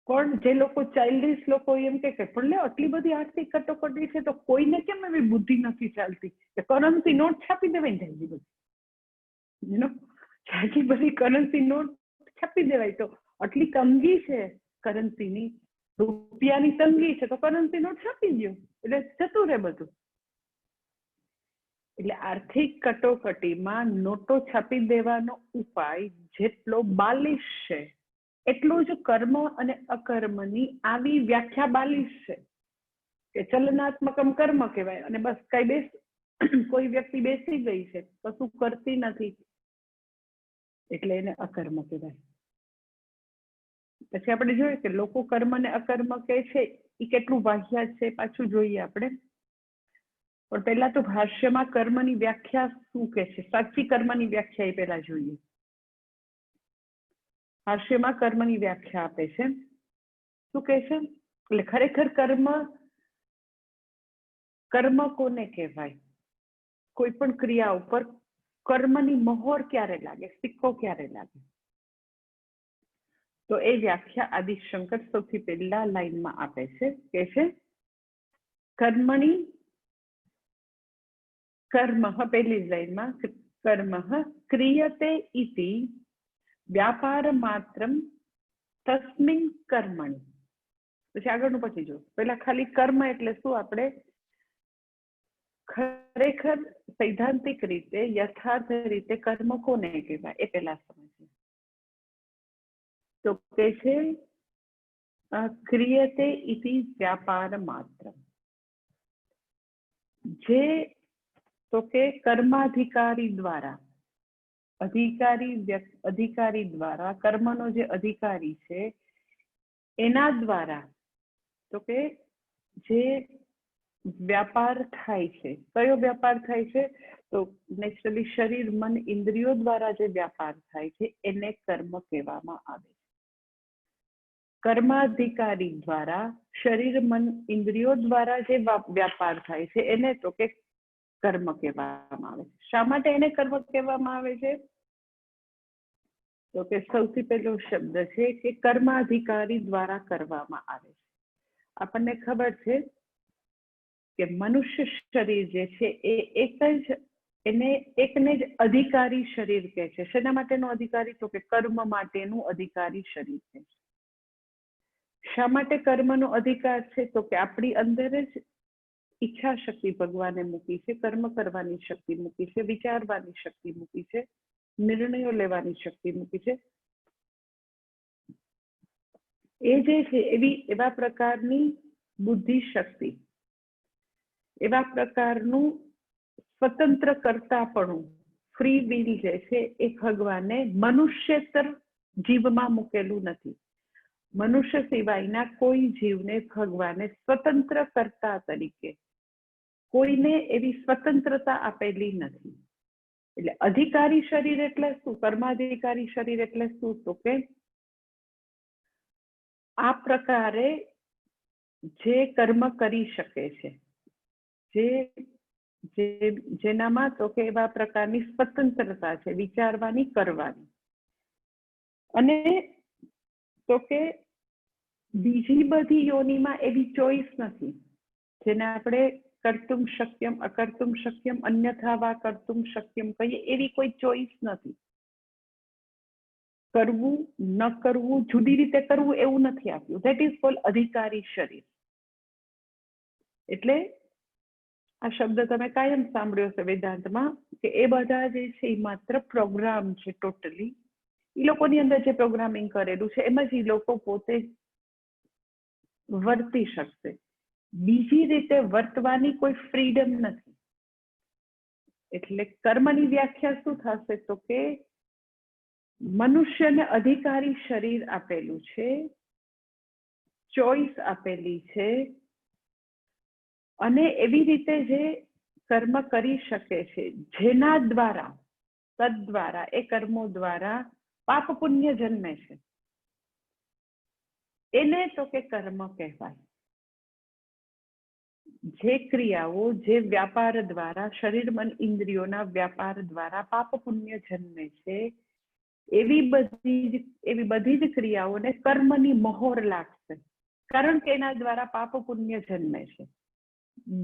પણ જે લોકો ચાઇલ્ડિશ લોકો એમ કે પણ લે આટલી બધી આર્થિક કટોકટી છે તો કોઈને કેમ એવી બુદ્ધિ નથી ચાલતી કે કરન્સી નોટ છાપી દેવાય ને જાજી બધી, જાજી બધી કરન્સી નોટ છાપી દેવાય. તો આટલી તંગી છે કરન્સીની, રૂપિયાની તંગી છે તો કરન્સી નોટ છાપી દો એટલે જતું રહે બધું. એટલે આર્થિક કટોકટીમાં નોટો છાપી દેવાનો ઉપાય જેટલો બાલિશ છે એટલું એટલું જ કર્મ અને અકર્મની આવી વ્યાખ્યા બાલિશ છે કે ચલનાત્મકમ કર્મ કહેવાય, અને બસ કોઈ વ્યક્તિ બેસી ગઈ છે, કશું કરતી નથી, એટલે એને અકર્મ કહેવાય. પછી આપણે જોઈએ કે લોકો કર્મ ને અકર્મ કહે છે એ કેટલું વાહિયાત છે, પાછું જોઈએ આપણે. પણ પહેલા તો ભાષ્યમાં કર્મની વ્યાખ્યા શું કે છે, સાચી કર્મની વ્યાખ્યા એ પહેલા જોઈએ. ભાષ્યમાં કર્મની વ્યાખ્યા આપે છે. શું કહે છે? એટલે ખરેખર કર્મ કોને કહેવાય? કોઈ પણ ક્રિયા ઉપર કર્મની મહોર ક્યારે લાગે, સિક્કો ક્યારે લાગે? તો એ વ્યાખ્યા આદિશંકર સૌથી પહેલા લાઈનમાં આપે છે, કે છે કર્મણી કર્મઃ, પહેલી લાઈનમાં કર્મઃ ક્રિયતે ઇતિ વ્યાપાર માત્રમ તસ્મિન કર્મણિ. પછી આગળનું પછી જો, પેલા ખાલી કર્મ એટલે શું, આપણે ખરેખર સૈદ્ધાંતિક રીતે યથાર્થ રીતે કર્મ કોને કહેવાય એ પેલા સમજીએ. તો કે છે ક્રિયતે ઇતિ વ્યાપાર માત્ર, જે તો કે કર્માધિકારી દ્વારા, અધિકારી દ્વારા, કર્મનો જે અધિકારી છે એના દ્વારા તો કે જે વ્યાપાર થાય છે, કયો વ્યાપાર થાય છે? તો નેચરલી શરીર મન ઇન્દ્રિયો દ્વારા જે વ્યાપાર થાય છે એને કર્મ કહેવામાં આવે છે. કર્માધિકારી દ્વારા શરીર મન ઇન્દ્રિયો દ્વારા જે વ્યાપાર થાય છે એને તો કે કર્મ કહેવામાં આવે છે. શા માટે એને કર્મ કહેવામાં આવે છે? તો કે સૌથી પહેલો શબ્દ છે કે કર્માધિકારી દ્વારા કરવામાં આવે છે. આપણને ખબર છે કે મનુષ્ય શરીર જે છે એ એકને જ અધિકારી શરીર કહે છે. શેના માટેનું અધિકારી? તો કે કર્મ માટેનું અધિકારી શરીર છે. શા માટે કર્મનો અધિકાર છે? તો કે આપણી અંદર જ ઈચ્છા શક્તિ ભગવાને મૂકી છે, કર્મ કરવાની શક્તિ મૂકી છે, વિચારવાની શક્તિ મૂકી છે, નિર્ણયો લેવાની શક્તિ મૂકી છે. એ જે છે એવા પ્રકારની બુદ્ધિ શક્તિ, એવા પ્રકારનું સ્વતંત્ર કરતાપણું, ફ્રી વિલ જે છે એ ભગવાને મનુષ્યેતર જીવમાં મૂકેલું નથી. મનુષ્ય સિવાયના કોઈ જીવને ભગવાને સ્વતંત્ર કરતા તરીકે કોઈને એવી સ્વતંત્રતા આપેલી નથી. એટલે અધિકારી શરીર એટલે શું? કર્માધિકારી શરીર એટલે શું? તો કે આ પ્રકારે જે કર્મ કરી શકે છે, જેનામાં તો કે એવા પ્રકારની સ્વતંત્રતા છે, વિચારવાની, કરવાની. અને તો કે બીજી બધી યોનિમાં એવી ચોઈસ નથી, જેને આપણે કર્તુમ શક્યમ, અકર્તુમ શક્યમ, અન્યથા વા કર્તુમ શક્યમ કહીએ, એવી કોઈ ચોઈસ નથી. કરવું ન કરવું, જુદી રીતે કરવું એવું નથી આપ્યું. ધેટ ઇઝ કોલ્ડ અધિકારી શરીર. એટલે આ શબ્દ તમે કાયમ સાંભળ્યો છે વેદાંતમાં, કે એ બધા જે છે એ માત્ર પ્રોગ્રામ છે. ટોટલી એ લોકોની અંદર જે પ્રોગ્રામિંગ કરેલું છે એમાં જ એ લોકો પોતે વર્તી શકશે. બીજી રીતે વર્તવાની કોઈ ફ્રીડમ નથી. એટલે કર્મની વ્યાખ્યા શું થશે? તો કે મનુષ્યને અધિકારી શરીર આપેલું છે, ચોઈસ આપેલી છે, અને એવી રીતે જે કર્મ કરી શકે છે જેના દ્વારા, તદ્વારા, એ કર્મો દ્વારા પાપ પુણ્ય જન્મે છે, એને તો કે કર્મ કહેવાય. જે ક્રિયાઓ, જે વ્યાપાર દ્વારા, શરીર મન ઇન્દ્રિયોના વ્યાપાર દ્વારા પાપ પુણ્ય જન્મે છે, એવી બધી જ ક્રિયાઓને કર્મની મહોર લાગશે, કારણ કે એના દ્વારા પાપ પુણ્ય જન્મે છે.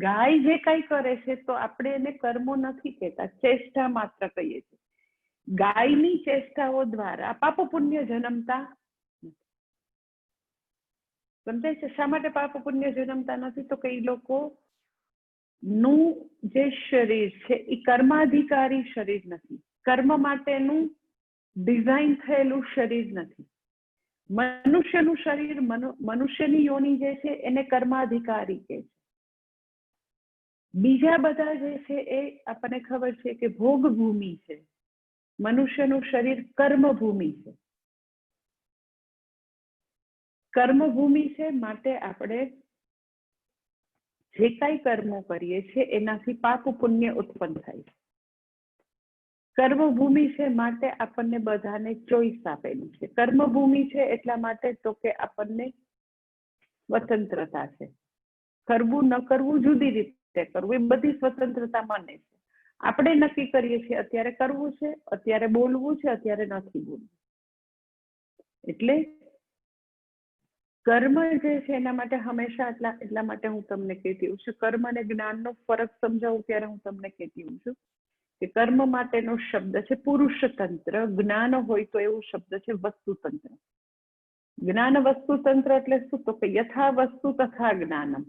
ગાય જે કઈ કરે છે તો આપણે એને કર્મો નથી કહેતા, ચેષ્ટા માત્ર કહીએ છીએ. ગાયની ચેષ્ટાઓ દ્વારા પાપ પુણ્ય જન્મતા નથી. સમજાય છે? શા માટે પાપ પુણ્ય જન્મતા નથી? તો કે એ લોકો નું જે શરીર છે એ કર્માધિકારી શરીર નથી, કર્મ માટેનું ડિઝાઇન થયેલું શરીર નથી. મનુષ્યનું શરીર, મનુષ્યની યોની જે છે એને કર્માધિકારી કહે છે. બીજા બધા જે છે એ આપણને ખબર છે કે ભોગ ભૂમિ છે. મનુષ્યનું શરીર કર્મભૂમિ છે. કર્મભૂમિ છે, માટે આપણે જે કાંઈ કર્મો કરીએ છીએ એનાથી પાપ પુણ્ય ઉત્પન્ન થાય છે. કર્મભૂમિ છે માટે આપણને બધાને ચોઈસ આપેલી છે. કર્મભૂમિ છે એટલા માટે તો કે આપણને સ્વતંત્રતા છે. કરવું ન કરવું જુદી રીતે કરવું, એ બધી સ્વતંત્રતા મને છે. આપણે નક્કી કરીએ છીએ અત્યારે કરવું છે, અત્યારે બોલવું છે, અત્યારે નથી બોલવું. એટલે કર્મ જે છે એના માટે હંમેશા એટલા માટે હું તમને કહેતી હોઉં છું, કર્મ અને જ્ઞાનનો ફરક સમજાવું ત્યારે હું તમને કહેતી હોઉં છું કે કર્મ માટેનો શબ્દ છે પુરુષતંત્ર, જ્ઞાન હોય તો એવો શબ્દ છે વસ્તુતંત્ર. જ્ઞાન વસ્તુતંત્ર એટલે શું? તો કે યથા વસ્તુ તથા જ્ઞાનમ.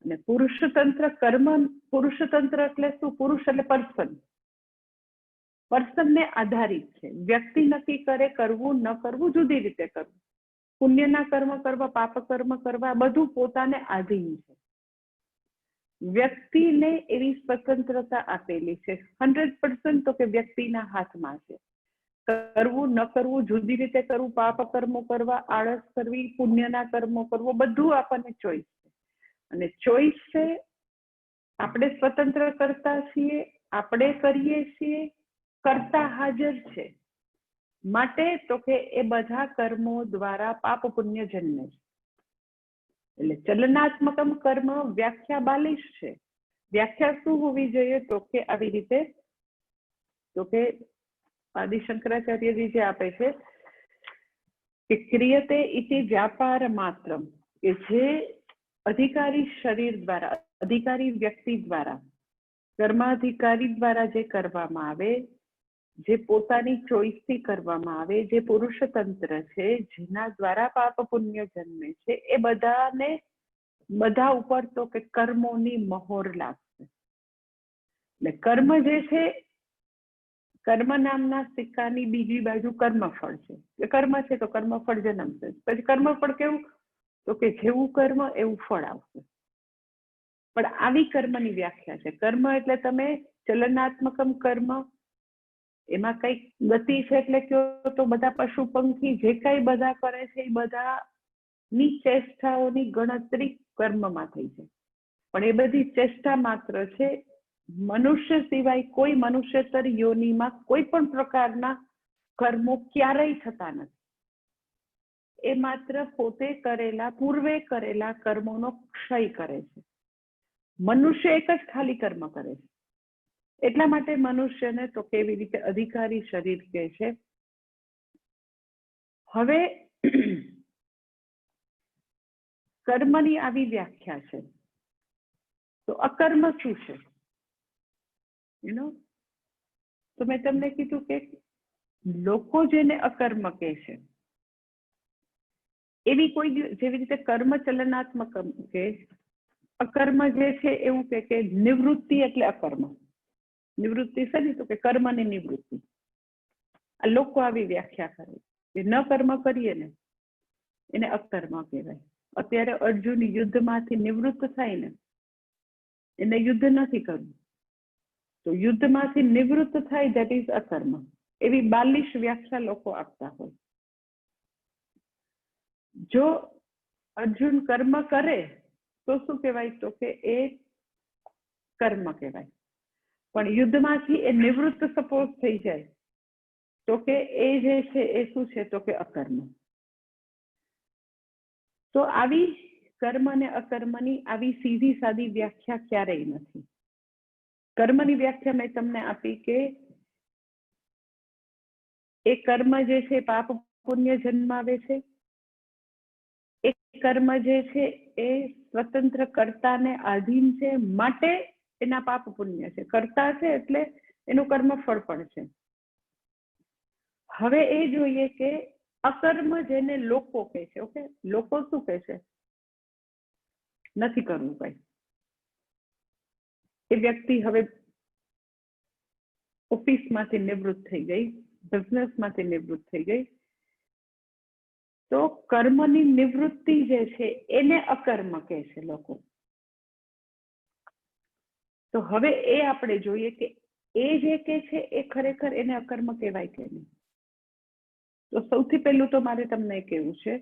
અને પુરુષતંત્ર કર્મ, પુરુષતંત્ર એટલે શું? પુરુષ એટલે પર્સન. પર્સનને આધારિત છે. વ્યક્તિ નક્કી કરે કરવું ન કરવું, જુદી રીતે કરવું. પુણ્યના કર્મ કરવા, પાપ કર્મ કરવા, બધું પોતાને આધીન છે. વ્યક્તિને એવી સ્વતંત્રતા આપેલી છે 100%, તો કે વ્યક્તિના હાથમાં છે. કરવું ન કરવું, જુદી રીતે કરવું, પાપ કર્મો કરવા, આળસ કરવી, પુણ્યના કર્મો કરવો, બધું આપણને ચોઈસ છે. અને ચોઈસ છે, આપણે સ્વતંત્ર કરતા છીએ, આપણે કરીએ છીએ, કરતા હાજર છે. માટે તો કે એ બધા કર્મો દ્વારા પાપ પુણ્ય જન્મે છે. એટલે ચલનાત્મકમ કર્મ વ્યાખ્યા બાલિશ છે. વ્યાખ્યા શું હોવી જોઈએ? તો કે આવી રીતે, તો કે આદિ શંકરાચાર્યજી જે આપે છે કે ક્રિયતે ઇતિ વ્યાપાર માત્રમ, કે જે અધિકારી શરીર દ્વારા, અધિકારી વ્યક્તિ દ્વારા, કર્માધિકારી દ્વારા જે કરવામાં આવે, જે પોતાની ચોઈસથી કરવામાં આવે, જે પુરુષતંત્ર છે, જેના દ્વારા પાપ પુણ્ય જન્મે છે, એ બધાને, બધા ઉપર તો કે કર્મોની મહોર લાગશે. એટલે કર્મ જે છે, કર્મ નામના સિક્કાની બીજી બાજુ કર્મફળ છે. કર્મ છે તો કર્મફળ જન્મશે. પછી કર્મફળ કેવું? તો કે જેવું કર્મ એવું ફળ આવશે. પણ આવી કર્મની વ્યાખ્યા છે. કર્મ એટલે તમે ચલનાત્મકમ કર્મ, એમાં કઈક ગતિ છે એટલે કયો તો બધા પશુ પંખી જે કઈ બધા કરે છે એ બધાની ચેષ્ટાઓની ગણતરી કર્મમાં થઈ છે. પણ એ બધી ચેષ્ટા માત્ર છે. મનુષ્ય સિવાય કોઈ મનુષ્યતર યોનિમાં કોઈ પણ પ્રકારના કર્મો ક્યારેય થતા નથી. એ માત્ર પોતે કરેલા, પૂર્વે કરેલા કર્મોનો ક્ષય કરે છે. મનુષ્ય એક જ ખાલી કર્મ કરે છે. એટલા માટે મનુષ્યને તો કેવી રીતે અધિકારી શરીર કહે છે. હવે કર્મની આવી વ્યાખ્યા છે. તો અકર્મ શું છે? તો મેં તમને કીધું કે લોકો જેને અકર્મ કહે છે, એવી કોઈ, જેવી રીતે કર્મ ચલનાત્મક કે અકર્મ જે છે એવું કે નિવૃત્તિ એટલે અકર્મ. નિવૃત્તિ છે ને, તો કે કર્મની નિવૃત્તિ. આ લોકો આવી વ્યાખ્યા કરે કે ન કર્મ કરીએ ને એને અકર્મ કહેવાય. અત્યારે અર્જુન યુદ્ધમાંથી નિવૃત્ત થાય ને, એને યુદ્ધ નથી કરવું, તો યુદ્ધમાંથી નિવૃત્ત થાય, ધેટ ઇઝ અકર્મ. એવી બાલિશ વ્યાખ્યા લોકો આપતા હોય. જો અર્જુન કર્મ કરે તો શું કહેવાય? તો કે એ કર્મ કહેવાય. પણ યુદ્ધમાંથી એ નિવૃત્ત સપોઝ થઈ જાય તો કે એ જે છે એ શું છે? તો કે અકર્મ. તો આવી કર્મ અને અકર્મની આવી સીધી સાદી વ્યાખ્યા ક્યારેય નથી. કર્મની વ્યાખ્યા મેં તમને આપી કે એ કર્મ જે છે પાપ પુણ્ય જન્માવે છે. એ કર્મ જે છે એ સ્વતંત્ર કર્તાને આધીન છે, માટે એના પાપ પુણ્ય છે. કર્તા છે એટલે એનું કર્મફળ પણ છે. હવે એ જોઈએ કે અકર્મ જેને લોકો કહે છે. ઓકે, લોકો શું કહે છે? નથી કરવું કઈ. એ વ્યક્તિ હવે ઓફિસમાંથી નિવૃત્ત થઈ ગઈ, બિઝનેસમાંથી નિવૃત્ત થઈ ગઈ, તો કર્મની નિવૃત્તિ જે છે એને અકર્મ કહે છે લોકો. તો હવે એ આપણે જોઈએ કે એ જે કે છે એ ખરેખર એને અકર્મ કહેવાય કે નહીં. તો સૌથી પહેલું તો મારે તમને કહેવું છે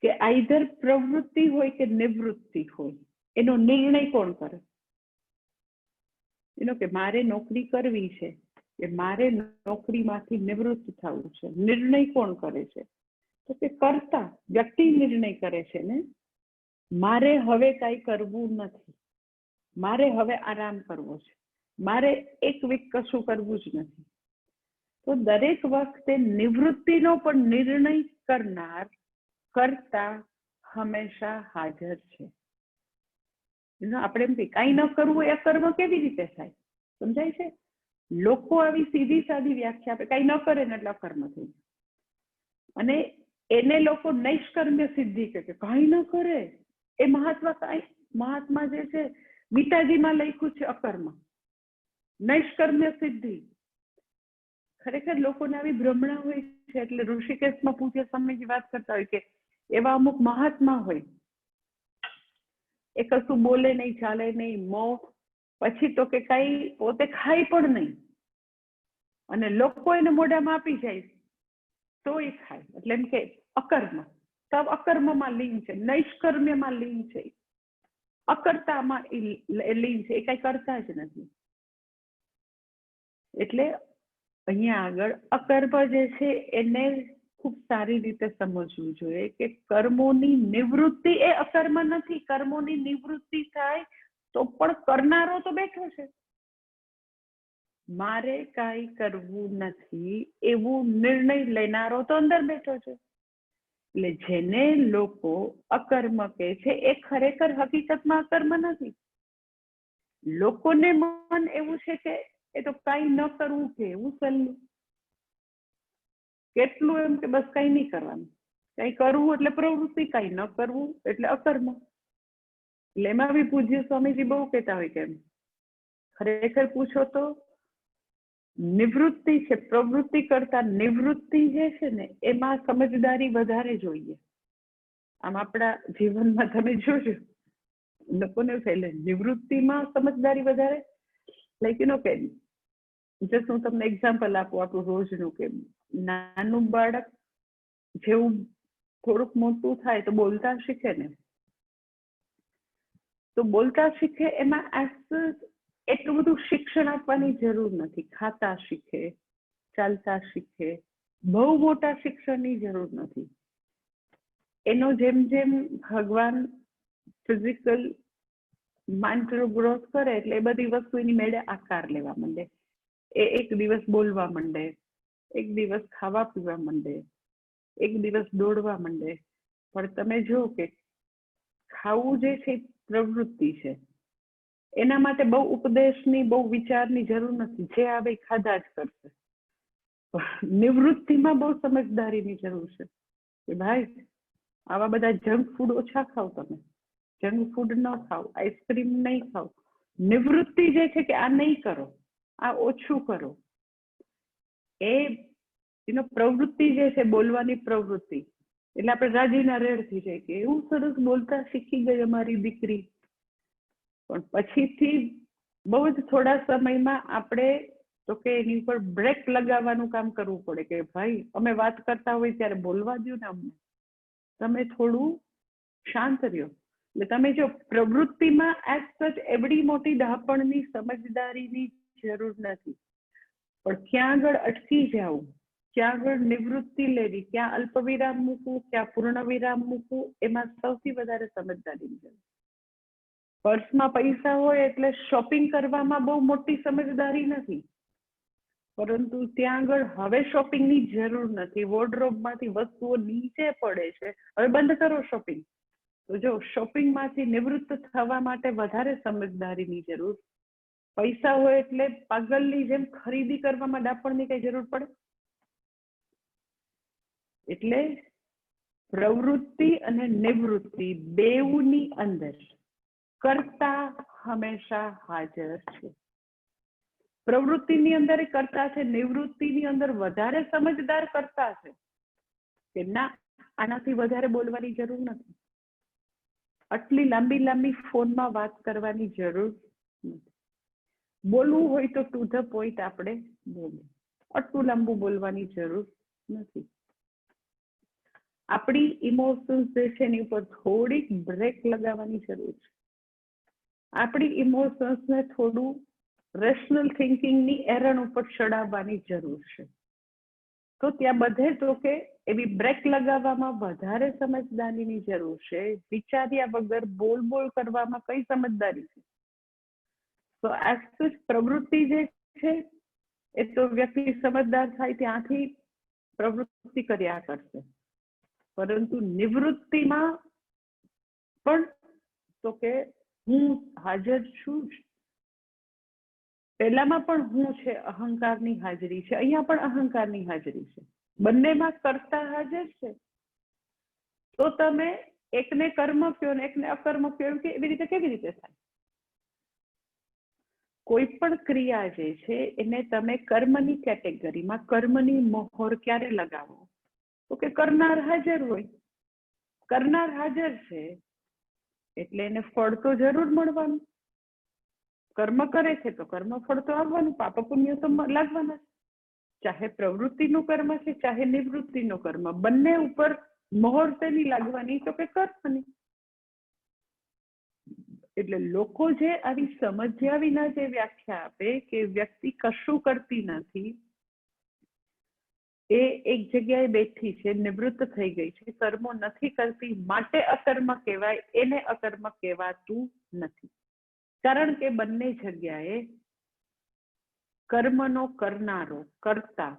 કે આઈધર પ્રવૃત્તિ હોય કે નિવૃત્તિ હોય, એનો નિર્ણય કોણ કરે? એનો કે મારે નોકરી કરવી છે કે મારે નોકરીમાંથી નિવૃત્ત થવું છે, નિર્ણય કોણ કરે છે? તો કે કર્તા, વ્યક્તિ નિર્ણય કરે છે ને. મારે હવે કાંઈ કરવું નથી, મારે હવે આરામ કરવો છે, મારે એક વીક કશું કરવું જ નથી. તો દરેક વખતે નિવૃત્તિનો પણ નિર્ણય કરનાર કર્તા હંમેશા હાજર છે. આપણે એમ કે કાંઈ ન કરવું એ અકર્મ કેવી રીતે થાય? સમજાય છે? લોકો આવી સીધી સાદી વ્યાખ્યા આપે, કાંઈ ન કરે ને એટલે અકર્મ થઈ જાય. અને એને લોકો નૈષ્કર્મ્ય સિદ્ધિ કે કાંઈ ન કરે એ મહાત્મા જે છે ગીતાજીમાં લખ્યું છે અકર્મ, નૈષ્કર્મ્ય સિદ્ધિ. ખરેખર લોકોને આવી ભ્રમણા હોય છે. એટલે ઋષિકેશમાં પૂજ્ય સ્વામીજી વાત કરતા હોય કે એવા અમુક મહાત્મા હોય, એ કશું બોલે નહીં, ચાલે નહીં, મોં, પછી તો કે કઈ પોતે ખાય પણ નહીં, અને લોકો એને મોઢામાં આપી જાય તો એ ખાય. એટલે એમ કે અકર્મ, સબ અકર્મમાં લીન છે, નૈષ્કર્મ્યમાં લીન છે, અકર્તામાં લીન છે, એ કઈ કરતા જ નથી. એટલે અહીંયા આગળ અકર્મ જે છે એને ખૂબ સારી રીતે સમજવું જોઈએ કે કર્મોની નિવૃત્તિ એ અકર્મ નથી. કર્મોની નિવૃત્તિ થાય તો પણ કરનારો તો બેઠો છે. મારે કાંઈ કરવું નથી એવું નિર્ણય લેનારો તો અંદર બેઠો છે. એટલે જેને લોકો અકર્મ કહે છે એ ખરેખર હકીકતમાં અકર્મ નથી. લોકોને મન એવું છે કે એ તો કાંઈ ન કરવું કે એવું સહેલું, કેટલું એમ કે બસ કાંઈ નહીં કરવાનું, કાંઈ કરવું એટલે પ્રવૃત્તિ, કાંઈ ન કરવું એટલે અકર્મ. એટલે એમાં બી પૂજ્ય સ્વામીજી બહુ કહેતા હોય કે ખરેખર પૂછો તો નિવૃત્તિ છે, પ્રવૃત્તિ કરતા નિવૃત્તિ જે છે ને એમાં સમજદારી વધારે જોઈએ. આમ આપણા જીવનમાં તમે જોજો લોકોને ફેલે નિવૃત્તિમાં સમજદારી વધારે. લાઈક યુ નો કે જસ્ટ હું તમને એક્ઝામ્પલ આપું આપણું રોજનું કે નાનું બાળક જેવું થોડુંક મોટું થાય તો બોલતા શીખે ને, તો બોલતા શીખે એમાં એટલું બધું શિક્ષણ આપવાની જરૂર નથી. ખાતા શીખે, ચાલતા શીખે, બહુ મોટા શિક્ષણની જરૂર નથી. એનો જેમ જેમ ભગવાન ફિઝિકલ માઇન્ડનો ગ્રોથ કરે એટલે એ બધી વસ્તુ એની મેળે આકાર લેવા માંડે. એ એક દિવસ બોલવા માંડે, એક દિવસ ખાવા પીવા માંડે, એક દિવસ દોડવા માંડે. પણ તમે જો કે ખાવું જે છે પ્રવૃત્તિ છે, એના માટે બહુ ઉપદેશની, બહુ વિચારની જરૂર નથી. જે આવે ખાધા જ કરશે. નિવૃત્તિમાં બહુ સમજદારીની જરૂર છે કે ભાઈ આવા બધા જંક ફૂડ ઓછા ખાવ, તમે જંક ફૂડ ન ખાવ, આઈસ્ક્રીમ નહીં ખાવ. નિવૃત્તિ જે છે કે આ નહીં કરો, આ ઓછું કરો. એ પ્રવૃત્તિ જે છે બોલવાની પ્રવૃત્તિ, એટલે આપણે રાજીના રેડ થઈ જાય કે એવું સરસ બોલતા શીખી ગઈ અમારી દીકરી. પણ પછીથી બહુ જ થોડા સમયમાં આપણે તો કે એની ઉપર બ્રેક લગાવવાનું કામ કરવું પડે કે ભાઈ અમે વાત કરતા હોય ત્યારે બોલવા દો ને અમને, તમે થોડું શાંત રહ્યો. એટલે તમે જો પ્રવૃત્તિમાં એઝ સચ એવડી મોટી ડહાપણની સમજદારીની જરૂર નથી. પણ ક્યાં આગળ અટકી જાવું, ક્યાં આગળ નિવૃત્તિ લેવી, ક્યાં અલ્પવિરામ મૂકવું, ક્યાં પૂર્ણ વિરામ મૂકવું, એમાં સૌથી વધારે સમજદારીની જરૂર. પર્સમાં પૈસા હોય એટલે શોપિંગ કરવામાં બહુ મોટી સમજદારી નથી, પરંતુ ત્યાં આગળ હવે શોપિંગની જરૂર નથી. વોર્ડરોબમાંથી વસ્તુઓ નીચે પડે છે, હવે બંધ કરો શોપિંગ. તો જો શોપિંગમાંથી નિવૃત્ત થવા માટે વધારે સમજદારીની જરૂર. પૈસા હોય એટલે પાગલની જેમ ખરીદી કરવામાં ડાપણની કઈ જરૂર પડે? એટલે પ્રવૃત્તિ અને નિવૃત્તિ બેઉની અંદર કર્તા હંમેશા હાજર છે. પ્રવૃત્તિની અંદર એ કર્તા છે, નિવૃત્તિની અંદર વધારે સમજદાર કર્તા છે. કે ના આનાથી વધારે બોલવાની જરૂર નથી, આટલી લાંબી લાંબી ફોનમાં વાત કરવાની જરૂર નથી, બોલવું હોય તો ટુ ધ પોઈન્ટ આપણે બોલીએ, આટલું લાંબુ બોલવાની જરૂર નથી. આપણી ઇમોશન્સ જે છે એની ઉપર થોડીક બ્રેક લગાવવાની જરૂર છે. આપણી ઇમોશન્સને થોડું રેશનલ થિંકિંગની એરન ઉપર ચડાવવાની જરૂર છે. તો ત્યાં બધે તો કે એવી બ્રેક લગાવવામાં વધારે સમજદારીની જરૂર છે. વિચાર્યા વગર બોલ બોલ કરવામાં કઈ સમજદારી છે? તો આ પ્રવૃત્તિ જે છે એ તો વ્યક્તિ સમજદાર થાય ત્યાંથી પ્રવૃત્તિ કર્યા કરશે, પરંતુ નિવૃત્તિમાં પણ તો કે હું હાજર છું, પહેલામાં પણ હું છે, અહંકારની હાજરી છે, અહીંયા પણ અહંકારની હાજરી છે, બંનેમાં કરતા હાજર છે. તો તમે એકને કર્મ કયો ને એકને અકર્મ કયો કે એવી રીતે કેવી રીતે થાય? કોઈ પણ ક્રિયા જે છે એને તમે કર્મની કેટેગરીમાં કર્મની મોહર ક્યારે લગાવો? તો કે કરનાર હાજર હોય, કરનાર હાજર છે એટલે એને ફળ તો જરૂર મળવાનું. કર્મ કરે છે તો કર્મ ફળ તો આવવાનું, પાપ પુણ્ય તો લાગવાના. ચાહે પ્રવૃત્તિનું કર્મ છે ચાહે નિવૃત્તિનું કર્મ, બંને ઉપર મોહર તેની લાગવાની તો કે કર્મની. એટલે લોકો જે આવી સમજ્યા વિના જે વ્યાખ્યા આપે કે વ્યક્તિ કશું કરતી નથી, એ એક જગ્યાએ બેઠી છે, નિવૃત્ત થઈ ગઈ છે, કર્મો નથી કરતી માટે અકર્મ કહેવાય, એને અકર્મ કહેવાતું નથી. કારણ કે બંને જગ્યાએ કર્મનો કરનારો કર્તા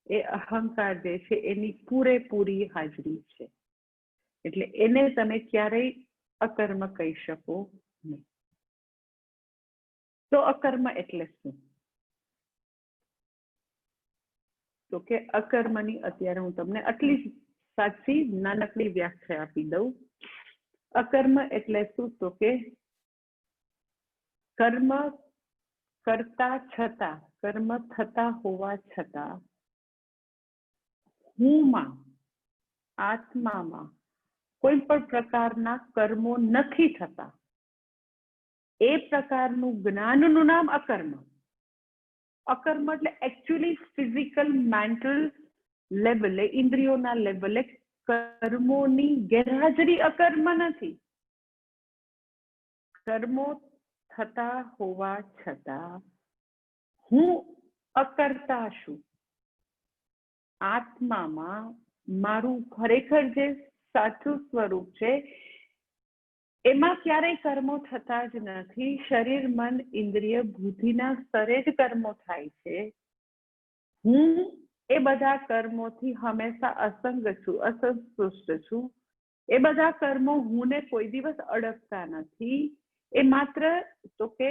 એ અહંકાર જે છે એની પૂરેપૂરી હાજરી છે. એટલે એને તમે ક્યારેય અકર્મ કહી શકો નહીં. તો અકર્મ એટલે શું? તો કે અકર્મની અત્યારે હું તમને આટલી સાચી નાનકડી વ્યાખ્યા આપી દઉં. અકર્મ એટલે શું? તો કે કર્મ કરતા છતાં, કર્મ થતા હોવા છતાં હુંમાં, આત્મામાં કોઈ પણ પ્રકારના કર્મો નથી થતા, એ પ્રકારનું જ્ઞાનનું નામ અકર્મ. અકર્મ એટલે એકચ્યુઅલી ફિઝિકલ મેન્ટલ લેવલે, ઇન્દ્રિયોના લેવલે કર્મોની ગેરહાજરી અકર્મ નથી. કર્મો થતા હોવા છતાં હું અકર્તા છું. આત્મામાં મારું ખરેખર જે સાચું સ્વરૂપ છે એમાં ક્યારેય કર્મો થતા જ નથી. શરીર, મન, ઇન્દ્રિય, બુદ્ધિના સ્તરે જ કર્મો થાય છે. હું એ બધા કર્મોથી હંમેશા અસંગ છું, અસંતુષ્ટ છું. એ બધા કર્મો હુંને કોઈ દિવસ અડકતા નથી. એ માત્ર તો કે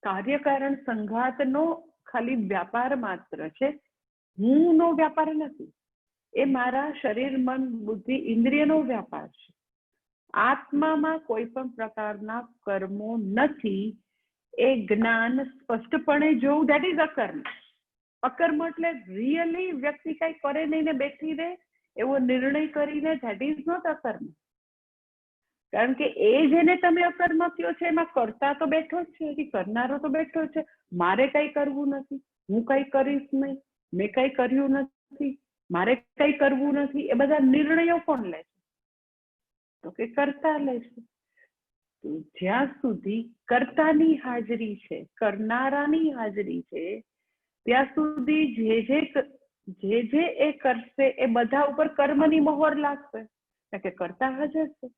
કાર્યકારણ સંઘાતનો ખાલી વ્યાપાર માત્ર છે, હુંનો વ્યાપાર નથી. એ મારા શરીર, મન, બુદ્ધિ, ઇન્દ્રિયનો વ્યાપાર છે. આત્મામાં કોઈ પણ પ્રકારના કર્મો નથી. એ જ્ઞાન સ્પષ્ટપણે જોવું, ધેટ ઇઝ અકર્મ. અકર્મ એટલે રિયલી વ્યક્તિ કઈ કરે નહીં ને બેઠી રહે એવો નિર્ણય કરીને, ધેટ ઇઝ નોટ અકર્મ. કારણ કે એ જેને તમે અકર્મ કયો છે એમાં કરતા તો બેઠો જ છે, કરનારો તો બેઠો છે. મારે કઈ કરવું નથી, હું કઈ કરીશ નહીં, મેં કઈ કર્યું નથી, મારે કઈ કરવું નથી, એ બધા નિર્ણયો કોણ લે છે? તો કે કરતા લે છે. તો જ્યાં સુધી કર્તાની હાજરી છે, કરનારાની હાજરી છે, ત્યાં સુધી જે એ કરશે એ બધા ઉપર કર્મની મોહર લાગશે, કારણ કે કરતા હાજર છે.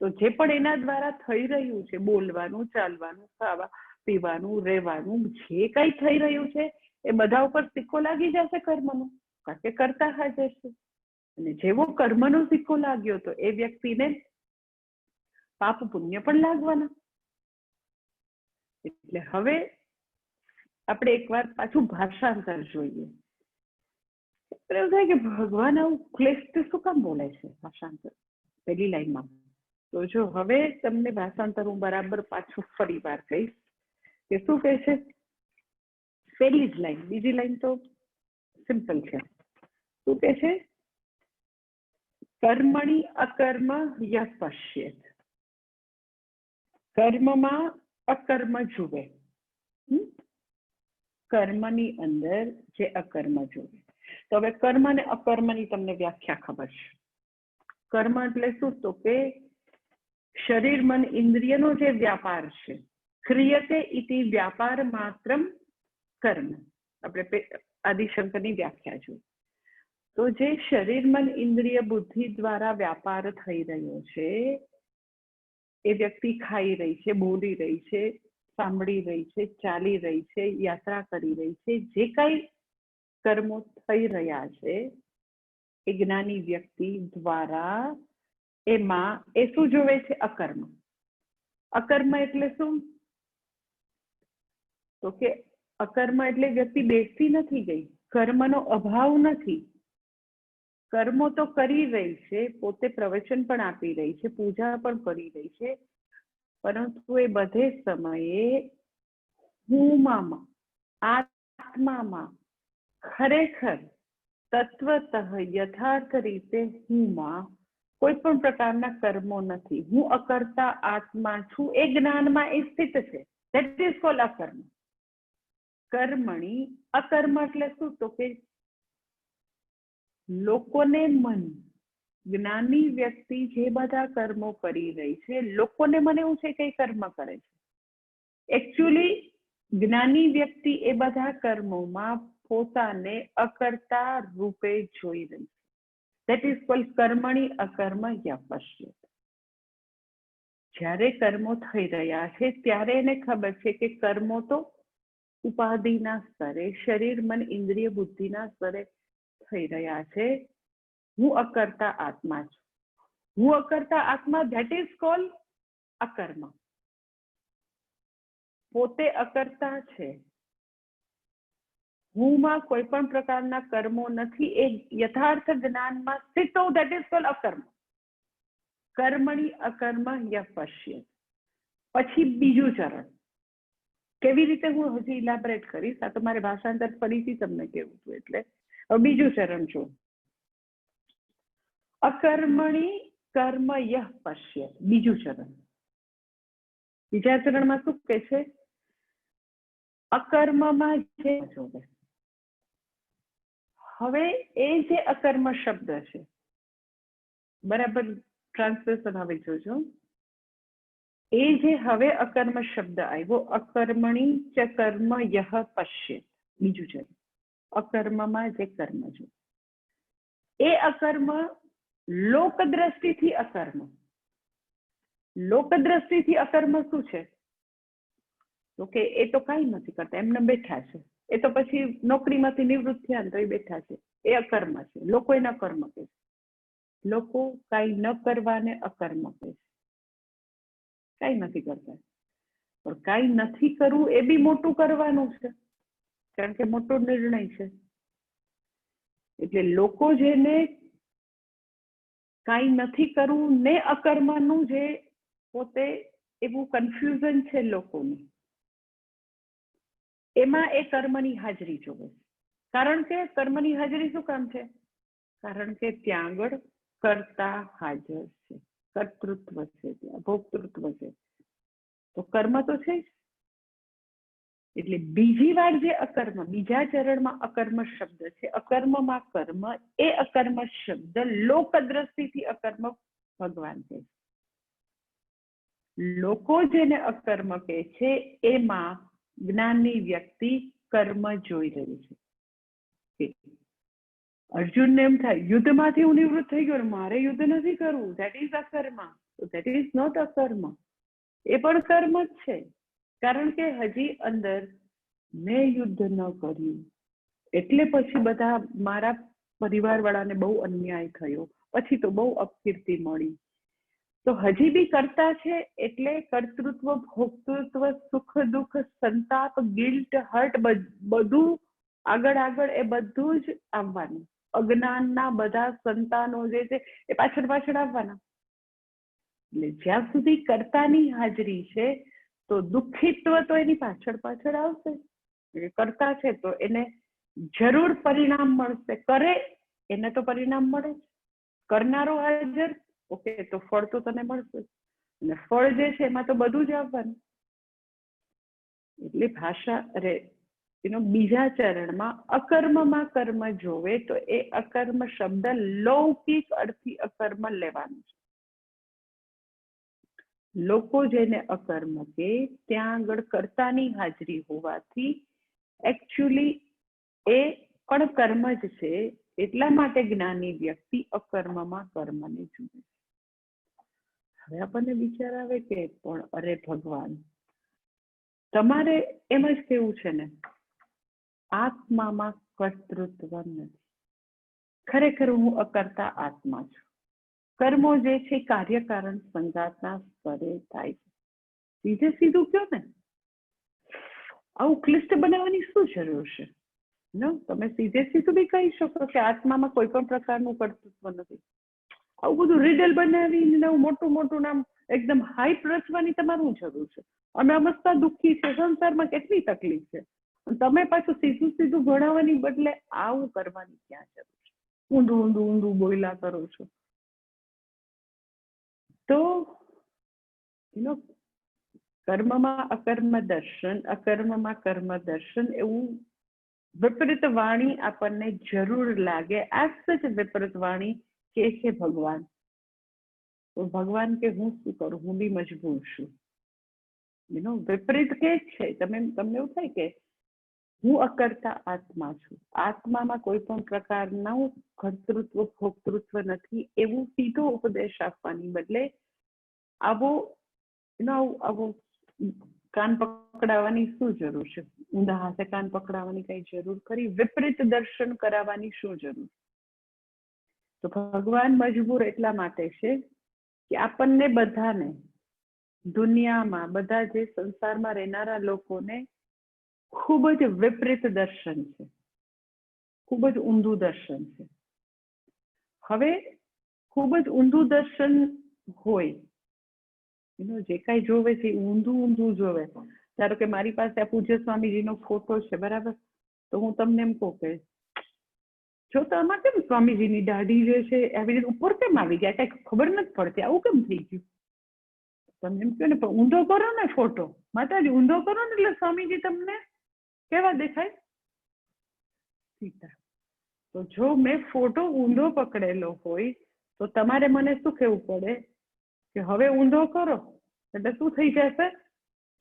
તો જે પણ એના દ્વારા થઈ રહ્યું છે, બોલવાનું, ચાલવાનું, ખાવા પીવાનું, રહેવાનું, જે કઈ થઈ રહ્યું છે એ બધા ઉપર સિક્કો લાગી જશે કર્મનો, કારણ કે કરતા હાજર છે. અને જેવો કર્મનો સિક્કો લાગ્યો તો એ વ્યક્તિને પાપ પુણ્ય પણ લાગવાના. એટલે હવે આપણે એકવાર પાછું ભાષાંતર જોઈએ. એવું થાય કે ભગવાન આવું ક્લિષ્ટ શું કામ બોલે છે ભાષાંતર પહેલી લાઈનમાં? તો જો હવે તમને ભાષાંતર હું બરાબર પાછું ફરી વાર કહીશ કે શું કહે છે. પહેલી જ લાઈન, બીજી લાઈન તો સિમ્પલ છે. શું કહે છે? કર્મણી અકર્મ યહ પશ્યેત, કર્મમાં અકર્મ જુએ, કર્મની અંદર જે અકર્મ જુએ. તો હવે કર્મ અને અકર્મની તમને વ્યાખ્યા ખબર છે. કર્મ એટલે શું? તો કે શરીર મન ઇન્દ્રિયનો જે વ્યાપાર છે, ક્રિયતે ઇતિ વ્યાપાર માત્રમ કર્મ. આપણે આદિશંકરની વ્યાખ્યા જોઈ. તો જે શરીર મન ઇન્દ્રિય બુદ્ધિ દ્વારા વ્યાપાર થઈ રહ્યો છે, એ વ્યક્તિ ખાઈ રહી છે, બોલી રહી છે, સાંભળી રહી છે, ચાલી રહી છે, યાત્રા કરી રહી છે, જે કઈ કર્મો થઈ રહ્યા છે એ જ્ઞાની વ્યક્તિ દ્વારા એમાં એ શું જોવે છે? અકર્મ. અકર્મ એટલે શું? તો કે અકર્મ એટલે વ્યક્તિ બેસતી નથી ગઈ, કર્મનો અભાવ નથી, કર્મો તો કરી રહી છે, પોતે પ્રવચન પણ આપી રહી છે, પૂજા પણ કરી રહી છે, પરંતુ એ બધે સમયે હુંમાં, આત્મામાં, ખરેખર તત્વતઃ યથાર્થ રીતે હુંમાં કોઈ પણ પ્રકારના કર્મો નથી. હું અકર્તા આત્મા છું, એ જ્ઞાનમાં એ સ્થિત છે. ધેટ ઇઝ કોલ્ડ અકર્મ. કર્મણી અકર્મ એટલે શું? તો કે લોકોને મન, જ્ઞાની વ્યક્તિ જે બધા કર્મો કરી રહી છે, લોકોને મને એવું છે કે કર્મ કરે છે. એકચ્યુઅલી જ્ઞાની વ્યક્તિ એ બધા કર્મોમાં પોતાને અકર્તા રૂપે જોઈ રહી છે. ધેટ ઇઝ કોલ્ડ કર્મણી અકર્મ યહ પશ્યેત. જ્યારે કર્મો થઈ રહ્યા છે ત્યારે એને ખબર છે કે કર્મો તો ઉપાધિના સ્તરે, શરીર મન ઇન્દ્રિય બુદ્ધિના સ્તરે થઈ રહ્યા છે. હું અકર્તા આત્મા છું. હું અકર્તા આત્મા, ધેટ ઇઝ કોલ્ડ અકર્મ. પોતે અકર્તા છે, હુંમાં કોઈ પણ પ્રકારના કર્મો નથી, એ યથાર્થ જ્ઞાનમાં સ્થિત હોવું, ધેટ ઇઝ કોલ્ડ અકર્મ. કર્મણી અકર્મ યહ પશ્યેત. પછી બીજું ચરણ કેવી રીતે હું હજી ઇલાબરેટ કરીશ, આ તો મારે ભાષાંતર ફરીથી તમને કહેવું હતું. એટલે હવે બીજું ચરણ જો અકર્મણી કર્મ યહ પશ્યેત. બીજું ચરણ. બીજા ચરણમાં શું કહે છે? અકર્મમાં જે જોવે. હવે એ જે અકર્મ શબ્દ છે, બરાબર ટ્રાન્સલેશન હવે જોજો. એ જે હવે અકર્મ શબ્દ આવ્યો, અકર્મણી ચ કર્મ યહ પશ્યેત. બીજું છે અકર્મમાં જે કર્મ જો, એ અકર્મ લોક દ્રષ્ટિથી અકર્મ. લોક દ્રષ્ટિથી અકર્મ શું છે? તો કે એ તો કઈ નથી કરતા, એમને બેઠા છે. એ તો પછી નોકરીમાંથી નિવૃત્ત થયા ને તો એ બેઠા છે, એ અકર્મ છે. લોકો એને અકર્મ કહે છે. લોકો કઈ ન કરવાને અકર્મ કહે છે. કઈ નથી કરતા, પણ કઈ નથી કરવું એ બી મોટું કરવાનું છે, કારણ કે મોટો નિર્ણય છે. એટલે લોકો જેને કઈ નથી કરવું ને અકર્મનું જે પોતે એવું કન્ફ્યુઝન છે લોકોને, એમાં એ કર્મની હાજરી જોવે છે. કારણ કે કર્મની હાજરી શું કામ છે? કારણ કે ત્યાં આગળ કર્તા હાજર છે, કર્તૃત્વ છે, ત્યાં ભોક્તૃત્વ છે, તો કર્મ તો છે જ. એટલે બીજી વાર જે અકર્મ, બીજા ચરણમાં અકર્મ શબ્દ છે, અકર્મમાં કર્મ, એ અકર્મ શબ્દ લોક દ્રષ્ટિથી અકર્મ ભગવાન કહે છે. લોકો જેને અકર્મ કહે છે એમાં જ્ઞાની વ્યક્તિ કર્મ જોઈ રહી છે. અર્જુનને એમ થાય યુદ્ધમાંથી હું નિવૃત્ત થઈ ગયો, મારે યુદ્ધ નથી કરવું, ધેટ ઇઝ અકર્મ. ધેટ ઇઝ નોટ અકર્મ, એ પણ કર્મ જ છે. કારણ કે હજી અંદર મેં યુદ્ધ ન કર્યું, એટલે પછી બધા મારા પરિવાર વાળાને બહુ અન્યાય થયો, પછી તો બહુ અપકીર્તિ મળી. તો હજી બી કરતા છે, એટલે કર્તૃત્વ, ભોક્તૃત્વ, સુખ દુઃખ, સંતાપ, ગિલ્ટ, હર્ટ બધું આગળ આગળ એ બધું જ આવવાનું. અજ્ઞાનના બધા સંતાનો જે છે એ પાછળ પાછળ આવવાના. એટલે જ્યાં સુધી કર્તાની હાજરી છે તો દુઃખિત્વ તો એની પાછળ પાછળ આવશે. કરતા છે તો એને જરૂર પરિણામ મળશે, કરે એને તો પરિણામ મળે જ. કરનારો હાજર, ઓકે, તો ફળ તો તને મળશે. અને ફળ જે છે એમાં તો બધું જ આવવાનું. એટલે ભાષા એનો બીજા ચરણમાં અકર્મમાં કર્મ જોવે તો એ અકર્મ શબ્દ લૌકિક અર્થી અકર્મ લેવાનું છે. લોકો જેને અકર્મ કે ત્યાં આગળ કર્તાની હાજરી હોવાથી એકચ્યુઅલી એ પણ કર્મ જ છે. એટલા માટે જ્ઞાની વ્યક્તિ અકર્મમાં કર્મને જુએ. હવે આપણને વિચાર આવે કે પણ અરે ભગવાન, તમારે એમ જ કેવું છે ને, આત્મામાં કર્તૃત્વ નથી. ખરેખર હું અકર્તા આત્મા છું. કર્મો જે છે કાર્યકારણ સંગાતના સ્તરે થાય છે. સીધે સીધું કયો ને, આવું ક્લિષ્ટ બનાવવાની શું જરૂર છે? તમે સીધે સીધું બી કહી શકો કે આત્મામાં કોઈ પણ પ્રકારનું કર્તૃત્વ નથી. આવું બધું રીડલ બનાવીને મોટું મોટું નામ એકદમ હાઈપ રચવાની તમારું જરૂર છે. અમે અમસ્તા દુઃખી છે, સંસારમાં કેટલી તકલીફ છે, તમે પાછું સીધું સીધું ભણાવવાની બદલે આવું કરવાની ક્યાં જરૂર છે? ઊંધું ઊંધું ઊંધું બોયલા કરો છો. તો કર્મમાં અકર્મ દર્શન, અકર્મમાં કર્મ દર્શન, એવું વિપરીત વાણી આપણને જરૂર લાગે. આ જ વિપરીત વાણી કે છે ભગવાન. તો ભગવાન કે હું શું કરું, હું બી મજબૂર છું. વિપરીત કે છે. તમને એવું થાય કે હું અકર્તા આત્મા છું, આત્મામાં કોઈ પણ પ્રકારનું કર્તૃત્વ ભોક્તૃત્વ નથી, એવું સીધો ઉપદેશ આપવાની બદલે આવો કાન પકડાવવાની શું જરૂર છે? ઊંધા હાથે કાન પકડાવવાની કઈ જરૂર ખરી? વિપરીત દર્શન કરાવવાની શું જરૂર? તો ભગવાન મજબૂર એટલા માટે છે કે આપણને બધાને, દુનિયામાં બધા જે સંસારમાં રહેનારા લોકોને ખૂબ જ વિપરીત દર્શન છે, ખૂબ જ ઊંધું દર્શન છે. હવે ખૂબ જ ઊંધું દર્શન હોય, જે કાંઈ જોવે છે ઊંધું ઊંધું જોવે. ધારો કે મારી પાસે આ પૂજ્ય સ્વામીજીનો ફોટો છે, બરાબર? તો હું તમને એમ કહું કે જો તો આમાં કેમ સ્વામીજીની દાઢી જે છે આવી રીતે ઉપર કેમ આવી ગયા, કઈ ખબર નથી પડતી, આવું કેમ થઈ ગયું? તમે એમ કહો ને, પણ ઊંધો કરો ને ફોટો, માતાજી ઊંધો કરો ને એટલે સ્વામીજી તમને કેવા દેખાય? સીતા. તો જો મેં ફોટો ઊંધો પકડેલો હોય તો તમારે મને શું કહેવું પડે કે હવે ઊંધો કરો એટલે શું થઈ જશે?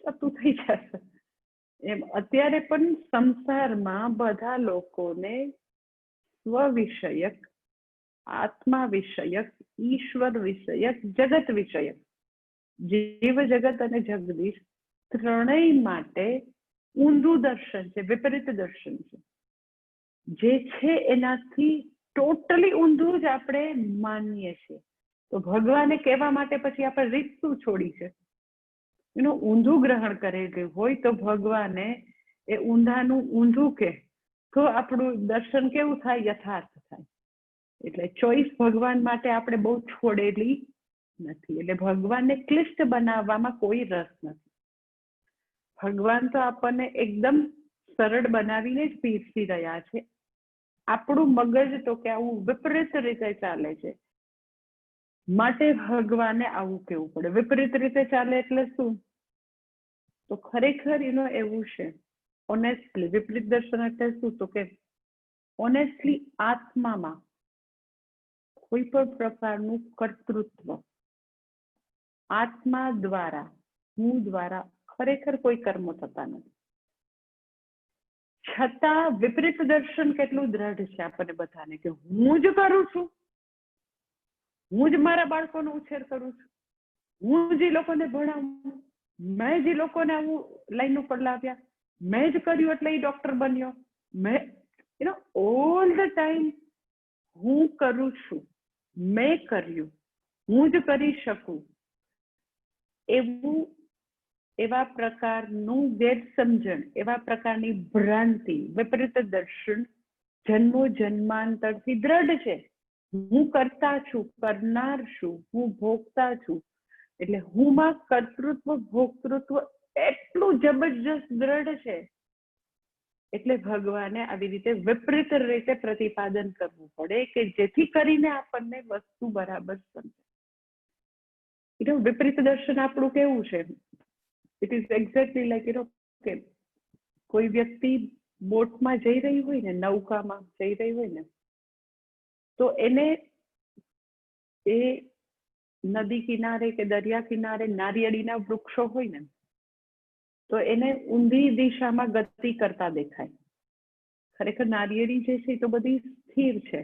ચતું થઈ જશે. એમ અત્યારે પણ સંસારમાં બધા લોકોને સ્વ વિષયક, આત્મા વિષયક, ઈશ્વર વિષયક, જગત વિષયક, જીવ જગત અને જગદીશ ત્રણેય માટે ઊંધું દર્શન છે, વિપરીત દર્શન છે. જે છે એનાથી ટોટલી ઊંધું જ આપણે માનીએ છીએ. તો ભગવાને કહેવા માટે પછી આપણે રીત શું છોડી છે? એનું ઊંધું ગ્રહણ કરેલું હોય તો ભગવાને એ ઊંધાનું ઊંધું કે તો આપણું દર્શન કેવું થાય? યથાર્થ થાય. એટલે ચોઈસ ભગવાન માટે આપણે બહુ છોડેલી નથી. એટલે ભગવાનને ક્લિષ્ટ બનાવવામાં કોઈ રસ નથી. ભગવાન તો આપણને એકદમ સરળ બનાવીને જ પીરસી રહ્યા છે. આપણું મગજ તો કે આવું વિપરીત રીતે ચાલે છે, માટે ભગવાને આવું કેવું પડે. વિપરીત રીતે ચાલે એટલે શું? તો ખરેખર એવું છે ઓનેસ્ટલી વિપરીત દર્શન એટલે શું? તો કે ઓનેસ્ટલી આત્મામાં કોઈ પણ પ્રકારનું કર્તૃત્વ, આત્મા દ્વારા, હું દ્વારા ખરેખર કોઈ કર્મ થતા નથી. છતાં વિપરીત દર્શન કેટલું દ્રઢ છે આપણને બધાને કે હું જ કરું છું, હું જ મારા બાળકોનો ઉછેર કરું છું, હું જ લોકોને ભણાવું, મેં જ લોકોને આવું લાઈન ઉપર લાવ્યા, મેં જ કર્યું એટલે એ ડોક્ટર બન્યો, મેં ઓલ ધ ટાઈમ હું કરું છું, મેં કર્યું, હું જ કરી શકું, એવા પ્રકારનું ગેરસમજણ, એવા પ્રકારની ભ્રાંતિ, વિપરીત દર્શન જન્મો જન્માંતરથી દ્રઢ છે. હું કરતા છું, કરનાર છું, હું ભોગતા છું. એટલે હુંમાં કર્તૃત્વ ભોક્તૃત્વ એટલું જબરજસ્ત દ્રઢ છે એટલે ભગવાને આવી રીતે વિપરીત રીતે પ્રતિપાદન કરવું પડે કે જેથી કરીને આપણને વસ્તુ બરાબર સમજાય. વિપરીત દર્શન આપણું કેવું છે? ઇટ ઇઝ એક્ઝેક્ટલી લાઈક કે કોઈ વ્યક્તિ બોટમાં જઈ રહી હોય ને, નૌકામાં જઈ રહી હોય ને, તો એને એ નદી કિનારે કે દરિયા કિનારે નારિયેળીના વૃક્ષો હોય ને, તો એને ઊંધી દિશામાં ગતિ કરતા દેખાય. ખરેખર નારિયેળી જે છે એ તો બધી સ્થિર છે,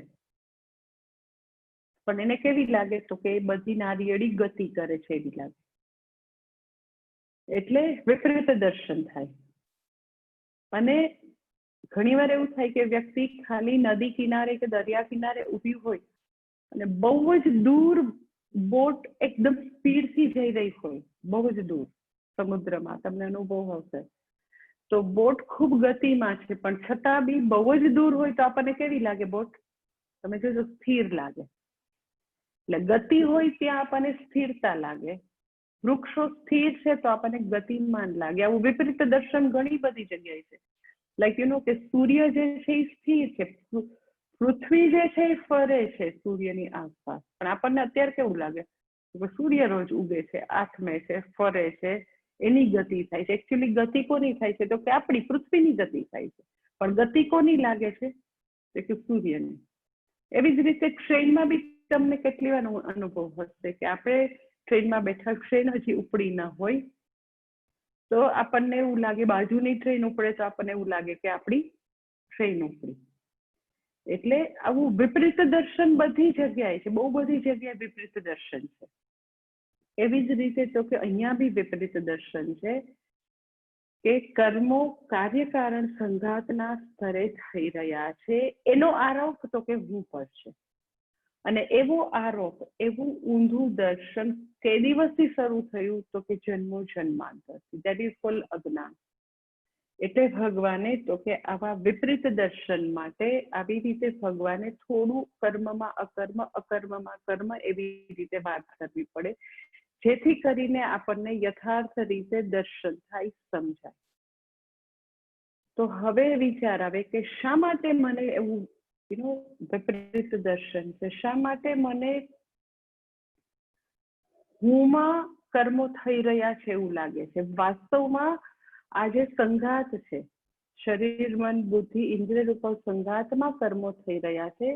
પણ એને કેવી લાગે? તો કે એ બધી નારિયેળી ગતિ કરે છે એવી લાગે. એટલે વિપરીત દર્શન થાય. અને ઘણીવાર એવું થાય કે વ્યક્તિ ખાલી નદી કિનારે કે દરિયા કિનારે ઊભી હોય અને બહુ જ દૂર બોટ એકદમ સ્પીડથી જઈ રહી હોય, બહુ જ દૂર સમુદ્રમાં, તમને અનુભવ હશે. તો બોટ ખૂબ ગતિમાં છે, પણ છતાં બી બહુ જ દૂર હોય તો આપણને કેવી લાગે બોટ? તમે જોજો, સ્થિર લાગે. એટલે ગતિ હોય ત્યાં આપણને સ્થિરતા લાગે. વૃક્ષો સ્થિર છે તો આપણને ગતિમાન લાગે. આવું વિપરીત દર્શન ઘણી બધી જગ્યાએ છે. લાઈક કે સૂર્ય જે છે એ સ્થિર છે, પૃથ્વી જે છે એ ફરે છે સૂર્યની આસપાસ, પણ આપણને અત્યારે કેવું લાગે? સૂર્ય રોજ ઉગે છે, આથમે છે, ફરે છે, એની ગતિ થાય છે. એકચ્યુઅલી ગતિ કોની થાય છે? તો કે આપણી પૃથ્વીની ગતિ થાય છે, પણ ગતિ કોની લાગે છે? તો કે સૂર્યની. એવી જ રીતે ટ્રેનમાં બી તમને કેટલી વાર અનુભવ હશે કે આપણે ટ્રેનમાં બેઠા, ટ્રેન હજી ઉપડી ન હોય તો આપણને એવું લાગે, બાજુની ટ્રેન ઉપડે તો આપણને એવું લાગે કે આપણી ટ્રેન ઉપડી. એટલે આવું વિપરીત દર્શન બધી જગ્યાએ છે, બહુ બધી જગ્યાએ વિપરીત દર્શન છે. એવી જ રીતે તો કે અહીંયા બી વિપરીત દર્શન છે કે કર્મો કાર્યકારણ સંઘાતના સ્તરે થઈ રહ્યા છે, એનો આરોપ તો કે હું પર છે. અને એવો આરોપ, એવું ઊંધું દર્શન કે દિવસથી શરૂ થયું? તો કે જન્મો જન્માંતરથી. દેટ ઇઝ કોલ્ડ અજ્ઞાન. એટલે ભગવાને તો કે આવા વિપરીત દર્શન માટે આવી રીતે ભગવાને થોડું કર્મમાં અકર્મ, અકર્મમાં કર્મ એવી રીતે વાત કરવી પડે, જેથી કરીને આપણને યથાર્થ રીતે દર્શન થાય, સમજાય. તો હવે વિચાર આવે કે શા માટે મને એવું વિપરીત દર્શન છે? શા માટે મને હુંમાં કર્મો થઈ રહ્યા છે એવું લાગે છે? વાસ્તવમાં આ જે સંઘાત છે, શરીર, મન, બુદ્ધિ, ઇન્દ્રિય રૂપ સંઘાતમાં કર્મો થઈ રહ્યા છે,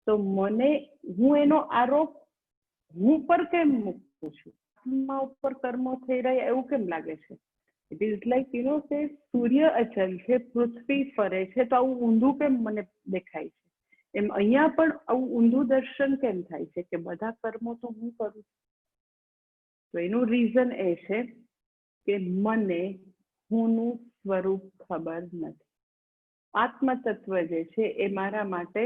તો મને હું એનો આરોપ હું પર કેમ મૂકું છું? આત્મા ઉપર કર્મો થઈ રહ્યા એવું કેમ લાગે છે? ઇટ ઇઝ લાઈક કે સૂર્ય અચલ છે, પૃથ્વી ફરે છે, તો આવું ઊંધું કેમ મને દેખાય છે? એમ અહીંયા પણ આવું ઊંધું દર્શન કેમ થાય છે કે બધા કર્મો તો હું કરું છું? તો એનું રીઝન એ છે કે મને હુંનું સ્વરૂપ ખબર નથી. આત્મતત્વ જે છે એ મારા માટે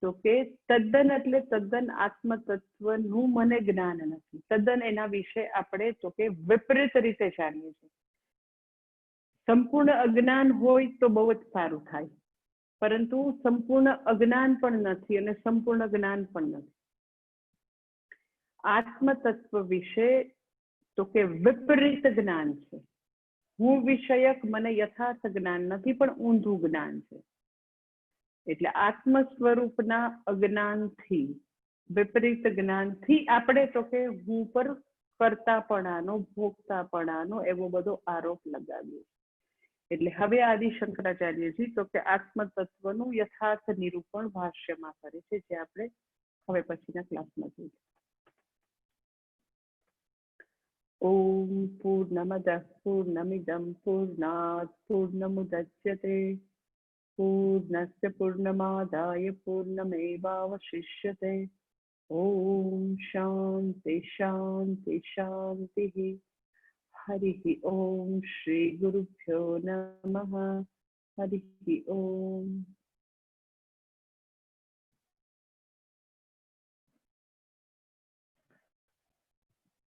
તો કે તદ્દન એટલે તદ્દન આત્મતત્વનું મને જ્ઞાન નથી. તદ્દન એના વિશે આપણે તો કે વિપરીત રીતે જાણીએ છીએ. સંપૂર્ણ અજ્ઞાન હોય તો બહુ જ સારું થાય, પરંતુ સંપૂર્ણ અજ્ઞાન પણ નથી અને સંપૂર્ણ જ્ઞાન પણ નથી. આત્મતત્વ વિશે તો કે વિપરીત જ્ઞાન છે. હું વિષયક મને યથાર્થ જ્ઞાન નથી, પણ ઊંધું જ્ઞાન છે. એટલે આત્મ સ્વરૂપના અજ્ઞાનથી, વિપરીત જ્ઞાનથી આપણે તો કે હું પર કરતાપણાનો, ભોગતાપણાનો એવો બધો આરોપ લગાવ્યો. એટલે હવે આદિ શંકરાચાર્યજી તો કે આત્મતત્વનું યથાર્થ નિરૂપણ ભાષ્યમાં કરે છે, જે આપણે હવે પછીના ક્લાસમાં જોઈશું. ઓમ પૂર્ણમદઃ પૂર્ણમિદં પૂર્ણાત પૂર્ણમુદચ્યતે પૂર્ણસ્ય પૂર્ણમાદાય પૂર્ણમેવાવશિષ્યતે. ઓમ શાંતિ શાંતિ શાંતિ. હરિ ઓમ શ્રી ગુરુભ્યો નમઃ. હરિ ઓમ.